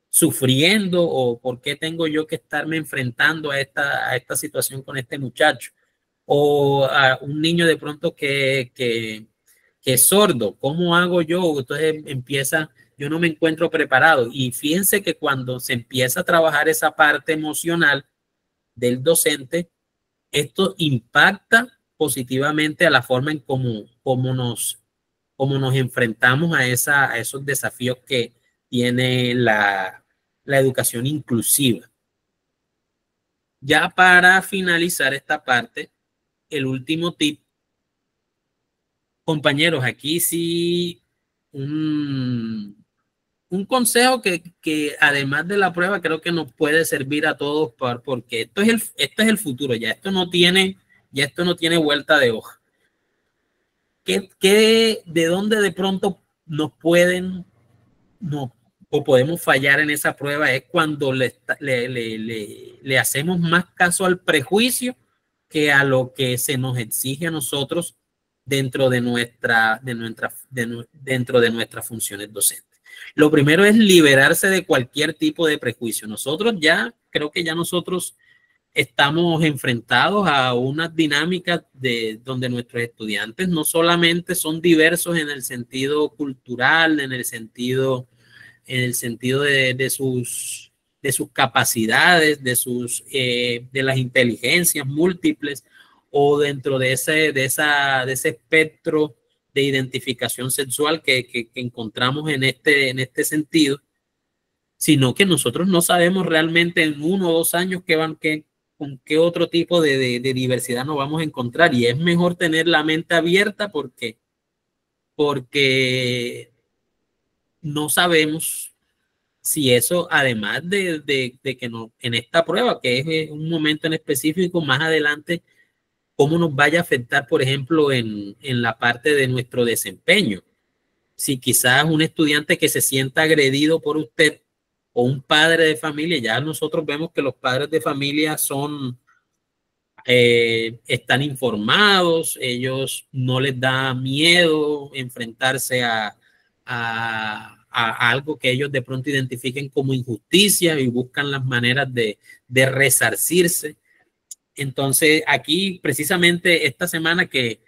sufriendo o por qué tengo yo que estarme enfrentando a esta situación con este muchacho? O a un niño de pronto que es sordo, ¿cómo hago yo? Entonces empieza, yo no me encuentro preparado. Y fíjense que cuando se empieza a trabajar esa parte emocional del docente, esto impacta positivamente a la forma en cómo nos enfrentamos a esos desafíos que tiene la educación inclusiva. Ya para finalizar esta parte, el último tip, compañeros, aquí sí un consejo que además de la prueba creo que nos puede servir a todos porque esto es el futuro, ya esto no tiene vuelta de hoja. ¿De dónde de pronto o podemos fallar en esa prueba? Es cuando le hacemos más caso al prejuicio que a lo que se nos exige a nosotros dentro de nuestras funciones docentes. Lo primero es liberarse de cualquier tipo de prejuicio. Creo que ya nosotros estamos enfrentados a unas dinámicas donde nuestros estudiantes no solamente son diversos en el sentido cultural, en el sentido de sus capacidades, de las inteligencias múltiples, o dentro de ese espectro de identificación sexual que encontramos en este sentido, sino que nosotros no sabemos realmente en 1 o 2 años con qué otro tipo de diversidad nos vamos a encontrar, y es mejor tener la mente abierta porque no sabemos si eso, además de que en esta prueba, que es un momento en específico, más adelante, cómo nos vaya a afectar, por ejemplo, en la parte de nuestro desempeño. Si quizás un estudiante que se sienta agredido por usted o un padre de familia, ya nosotros vemos que los padres de familia están informados, ellos no les da miedo enfrentarse a algo que ellos de pronto identifiquen como injusticia y buscan las maneras de resarcirse. Entonces, aquí precisamente esta semana que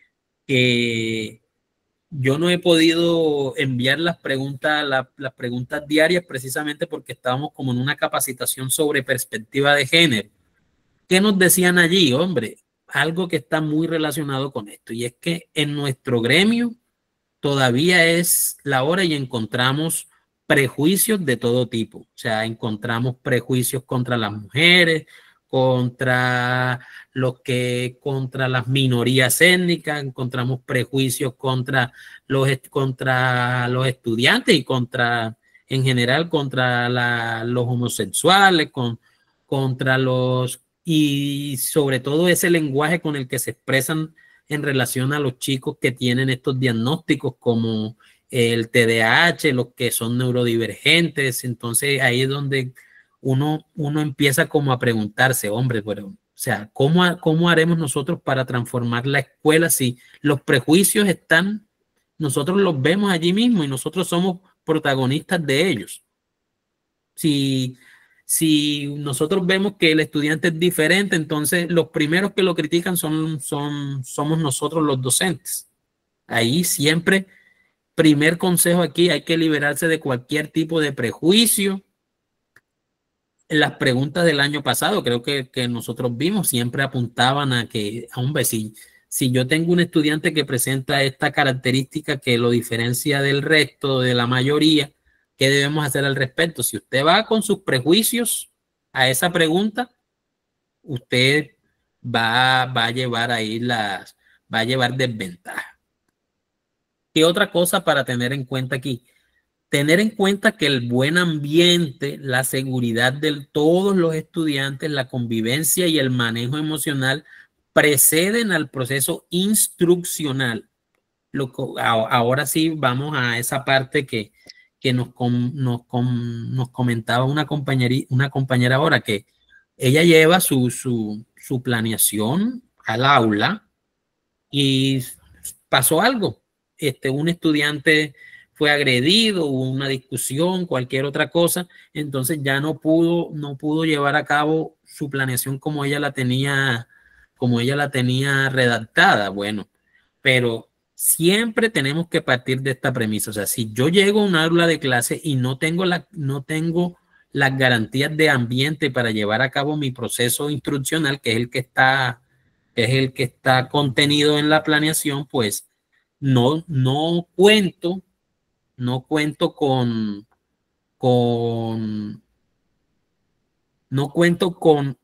yo no he podido enviar las preguntas diarias precisamente porque estábamos como en una capacitación sobre perspectiva de género. ¿Qué nos decían allí? Hombre, algo que está muy relacionado con esto, y es que en nuestro gremio todavía es la hora y encontramos prejuicios de todo tipo. O sea, encontramos prejuicios contra las mujeres, contra las minorías étnicas, encontramos prejuicios contra los estudiantes y en general contra los homosexuales, y sobre todo ese lenguaje con el que se expresan en relación a los chicos que tienen estos diagnósticos como el TDAH, los que son neurodivergentes. Entonces ahí es donde uno empieza como a preguntarse, hombre, pero, o sea, ¿cómo haremos nosotros para transformar la escuela si los prejuicios nosotros los vemos allí mismo y nosotros somos protagonistas de ellos? Si nosotros vemos que el estudiante es diferente, entonces los primeros que lo critican somos nosotros los docentes. Ahí siempre, primer consejo aquí, hay que liberarse de cualquier tipo de prejuicio. Las preguntas del año pasado, creo que nosotros vimos, siempre apuntaban a que, hombre, si yo tengo un estudiante que presenta esta característica que lo diferencia del resto, de la mayoría, ¿qué debemos hacer al respecto? Si usted va con sus prejuicios a esa pregunta, usted va a llevar desventaja. ¿Qué otra cosa para tener en cuenta aquí? Tener en cuenta que el buen ambiente, la seguridad de todos los estudiantes, la convivencia y el manejo emocional preceden al proceso instruccional. Ahora sí vamos a esa parte que nos comentaba una compañera ahora, que ella lleva su planeación al aula y pasó algo. Un estudiante fue agredido, hubo una discusión, cualquier otra cosa, entonces ya no pudo llevar a cabo su planeación como ella la tenía redactada. Bueno, pero siempre tenemos que partir de esta premisa. O sea, si yo llego a un aula de clase y no tengo las garantías de ambiente para llevar a cabo mi proceso instruccional, que es el que está contenido en la planeación, pues no cuento con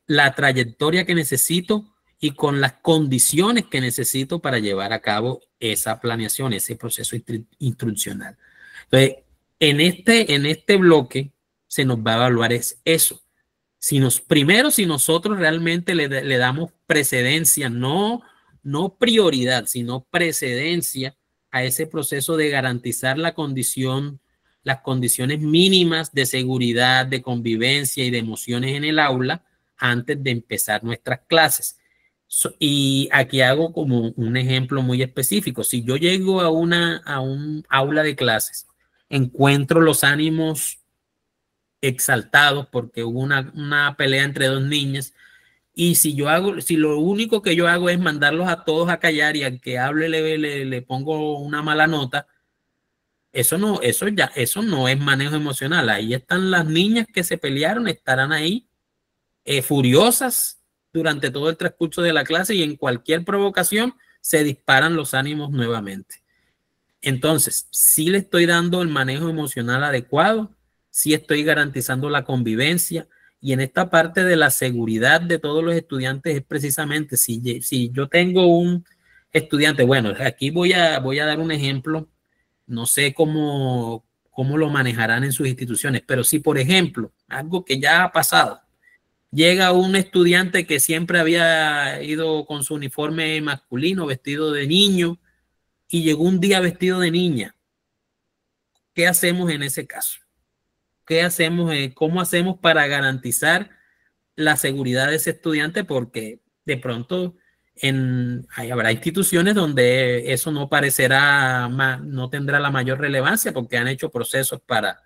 la trayectoria que necesito y con las condiciones que necesito para llevar a cabo esa planeación, ese proceso instruccional. Entonces, en este bloque se nos va a evaluar eso. Primero, si nosotros realmente le damos precedencia, no prioridad, sino precedencia a ese proceso de garantizar las condiciones mínimas de seguridad, de convivencia y de emociones en el aula antes de empezar nuestras clases. Y aquí hago como un ejemplo muy específico. Si yo llego a un aula de clases, encuentro los ánimos exaltados porque hubo una pelea entre dos niñas, y si lo único que yo hago es mandarlos a todos a callar y al que hable le pongo una mala nota, eso no es manejo emocional. Ahí están las niñas que se pelearon, estarán ahí furiosas durante todo el transcurso de la clase, y en cualquier provocación se disparan los ánimos nuevamente. Entonces, sí le estoy dando el manejo emocional adecuado, sí estoy garantizando la convivencia, y en esta parte de la seguridad de todos los estudiantes es precisamente si yo tengo un estudiante, bueno, aquí voy a dar un ejemplo, no sé cómo lo manejarán en sus instituciones, pero si, por ejemplo, algo que ya ha pasado, llega un estudiante que siempre había ido con su uniforme masculino, vestido de niño, y llegó un día vestido de niña. ¿Qué hacemos en ese caso? ¿Cómo hacemos para garantizar la seguridad de ese estudiante? Porque de pronto habrá instituciones donde eso no tendrá la mayor relevancia porque han hecho procesos para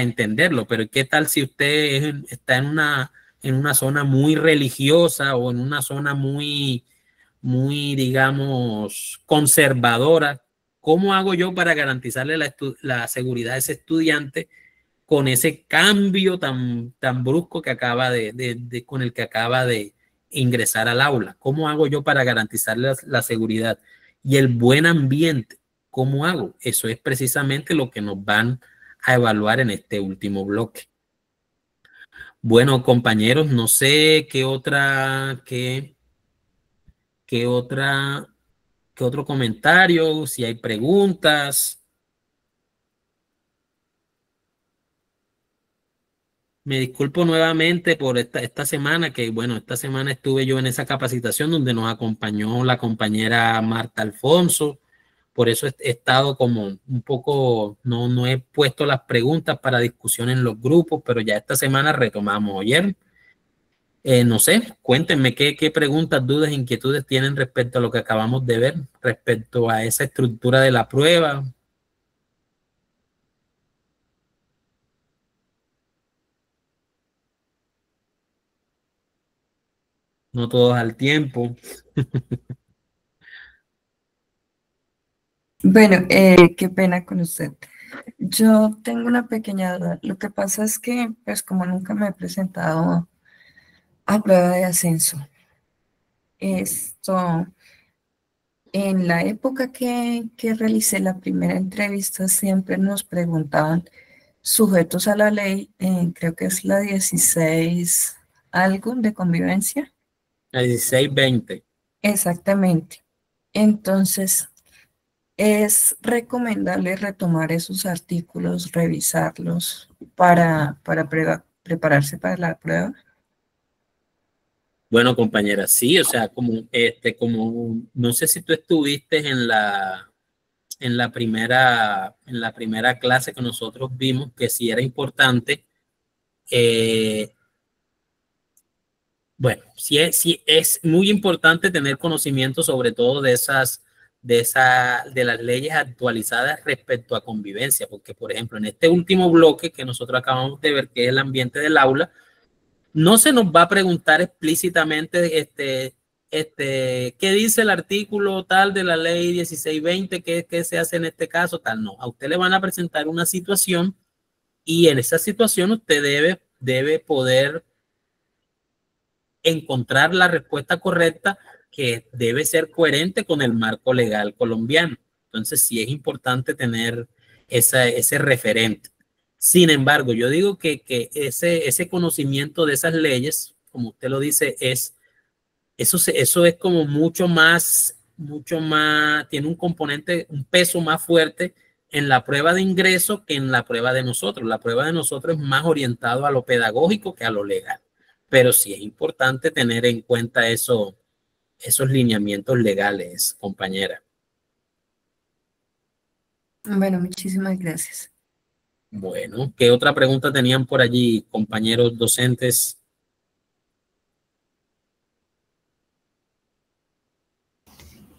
entenderlo. Pero ¿qué tal si usted está en una zona muy religiosa o en una zona muy, digamos, conservadora? ¿Cómo hago yo para garantizarle la seguridad a ese estudiante con ese cambio tan brusco que con el que acaba de ingresar al aula? ¿Cómo hago yo para garantizarle la seguridad y el buen ambiente? ¿Cómo hago? Eso es precisamente lo que nos van a evaluar en este último bloque. Bueno, compañeros, no sé qué otro comentario, si hay preguntas. Me disculpo nuevamente por esta semana, que bueno, esta semana estuve yo en esa capacitación donde nos acompañó la compañera Marta Alfonso. Por eso he estado como un poco, no he puesto las preguntas para discusión en los grupos, pero ya esta semana retomamos. Oye, no sé, cuéntenme qué preguntas, dudas, inquietudes tienen respecto a lo que acabamos de ver, respecto a esa estructura de la prueba. No todos al tiempo.
Bueno, qué pena con usted. Yo tengo una pequeña duda. Lo que pasa es que, pues como nunca me he presentado a prueba de ascenso, en la época que realicé la primera entrevista, siempre nos preguntaban sujetos a la ley, creo que es la 16 algo de convivencia.
La 1620.
Exactamente. Entonces, es recomendable retomar esos artículos, revisarlos para prepararse para la prueba.
Bueno, compañera, sí, o sea, como no sé si tú estuviste en la primera clase que nosotros vimos que sí era importante. Bueno, sí es muy importante tener conocimiento sobre todo de las leyes actualizadas respecto a convivencia, porque por ejemplo en este último bloque que nosotros acabamos de ver, que es el ambiente del aula, no se nos va a preguntar explícitamente qué dice el artículo tal de la ley 1620, qué se hace en este caso, tal, no. A usted le van a presentar una situación y en esa situación usted debe poder encontrar la respuesta correcta, que debe ser coherente con el marco legal colombiano. Entonces sí es importante tener ese referente. Sin embargo, yo digo que ese conocimiento de esas leyes, como usted lo dice, eso es como mucho más, tiene un componente, un peso más fuerte en la prueba de ingreso que en la prueba de nosotros. La prueba de nosotros es más orientado a lo pedagógico que a lo legal. Pero sí es importante tener en cuenta esos lineamientos legales, compañera.
Bueno, muchísimas gracias.
Bueno, ¿qué otra pregunta tenían por allí, compañeros docentes?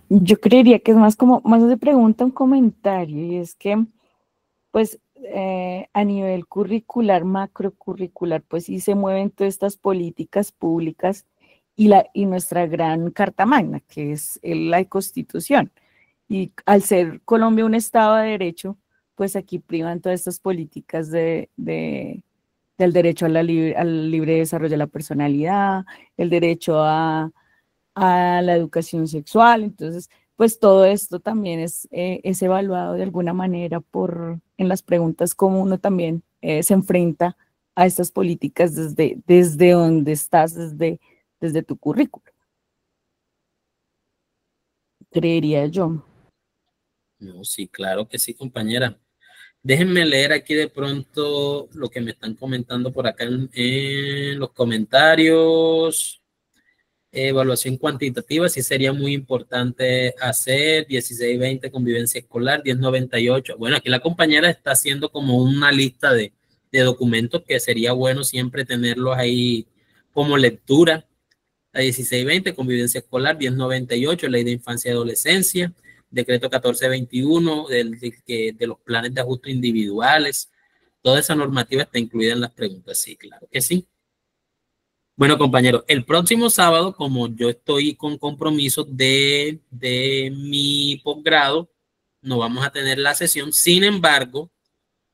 Yo creería que es más de pregunta, un comentario, y es que, pues, a nivel curricular, macrocurricular, pues sí se mueven todas estas políticas públicas y nuestra gran carta magna, que es la Constitución. Y al ser Colombia un Estado de Derecho, pues aquí privan todas estas políticas del derecho al libre desarrollo de la personalidad, el derecho a la educación sexual. Entonces, pues todo esto también es evaluado de alguna manera en las preguntas, cómo uno también se enfrenta a estas políticas desde donde estás, desde tu currículo. Creería yo.
No, sí, claro que sí, compañera. Déjenme leer aquí de pronto lo que me están comentando por acá en los comentarios. Evaluación cuantitativa, sí sería muy importante hacer. 1620, convivencia escolar. 1098. Bueno, aquí la compañera está haciendo como una lista de documentos que sería bueno siempre tenerlos ahí como lectura. La 1620, convivencia escolar. 1098, ley de infancia y adolescencia. Decreto 1421, de los planes de ajuste individuales. Toda esa normativa está incluida en las preguntas, sí, claro que sí. Bueno, compañeros, el próximo sábado, como yo estoy con compromisos de mi posgrado, no vamos a tener la sesión. Sin embargo,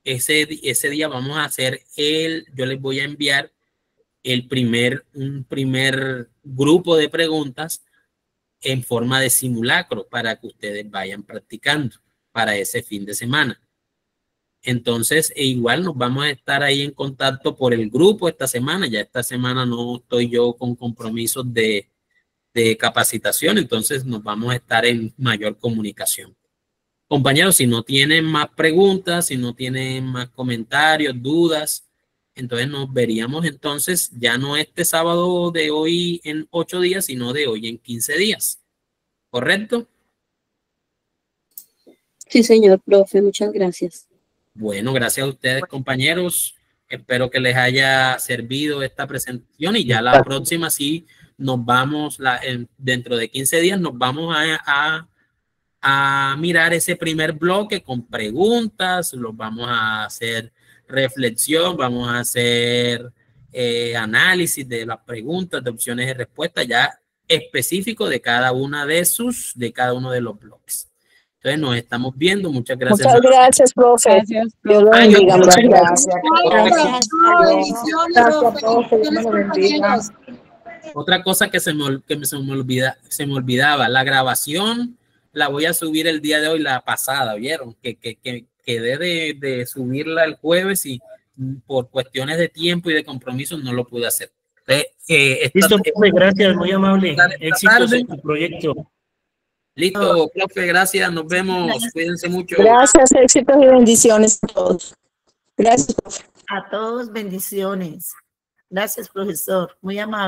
ese día vamos a hacer yo les voy a enviar un primer grupo de preguntas en forma de simulacro para que ustedes vayan practicando para ese fin de semana. Entonces, igual nos vamos a estar ahí en contacto por el grupo esta semana. Ya esta semana no estoy yo con compromisos de capacitación, entonces nos vamos a estar en mayor comunicación. Compañeros, si no tienen más preguntas, si no tienen más comentarios, dudas, entonces nos veríamos entonces ya no este sábado de hoy en 8 días, sino de hoy en 15 días. ¿Correcto?
Sí, señor profe, muchas gracias.
Bueno, gracias a ustedes, compañeros. Espero que les haya servido esta presentación y ya la próxima sí nos vamos, dentro de 15 días nos vamos a mirar ese primer bloque con preguntas, los vamos a hacer reflexión, vamos a hacer análisis de las preguntas, de opciones de respuesta ya específico de cada uno de los bloques. Entonces nos estamos viendo. Muchas gracias.
Muchas gracias, profe.
Gracias,
Dios lo bendiga. Muchas gracias.
Otra cosa que se me olvidaba, la grabación la voy a subir el día de hoy, la pasada, ¿vieron? Que quedé de subirla el jueves y por cuestiones de tiempo y de compromiso no lo pude hacer.
Listo, profe, gracias, muy amable. Éxitos en tu proyecto.
Listo, profe, gracias, nos vemos, cuídense mucho.
Gracias, éxitos y bendiciones a todos. Gracias, profe.
A todos, bendiciones. Gracias, profesor, muy amable.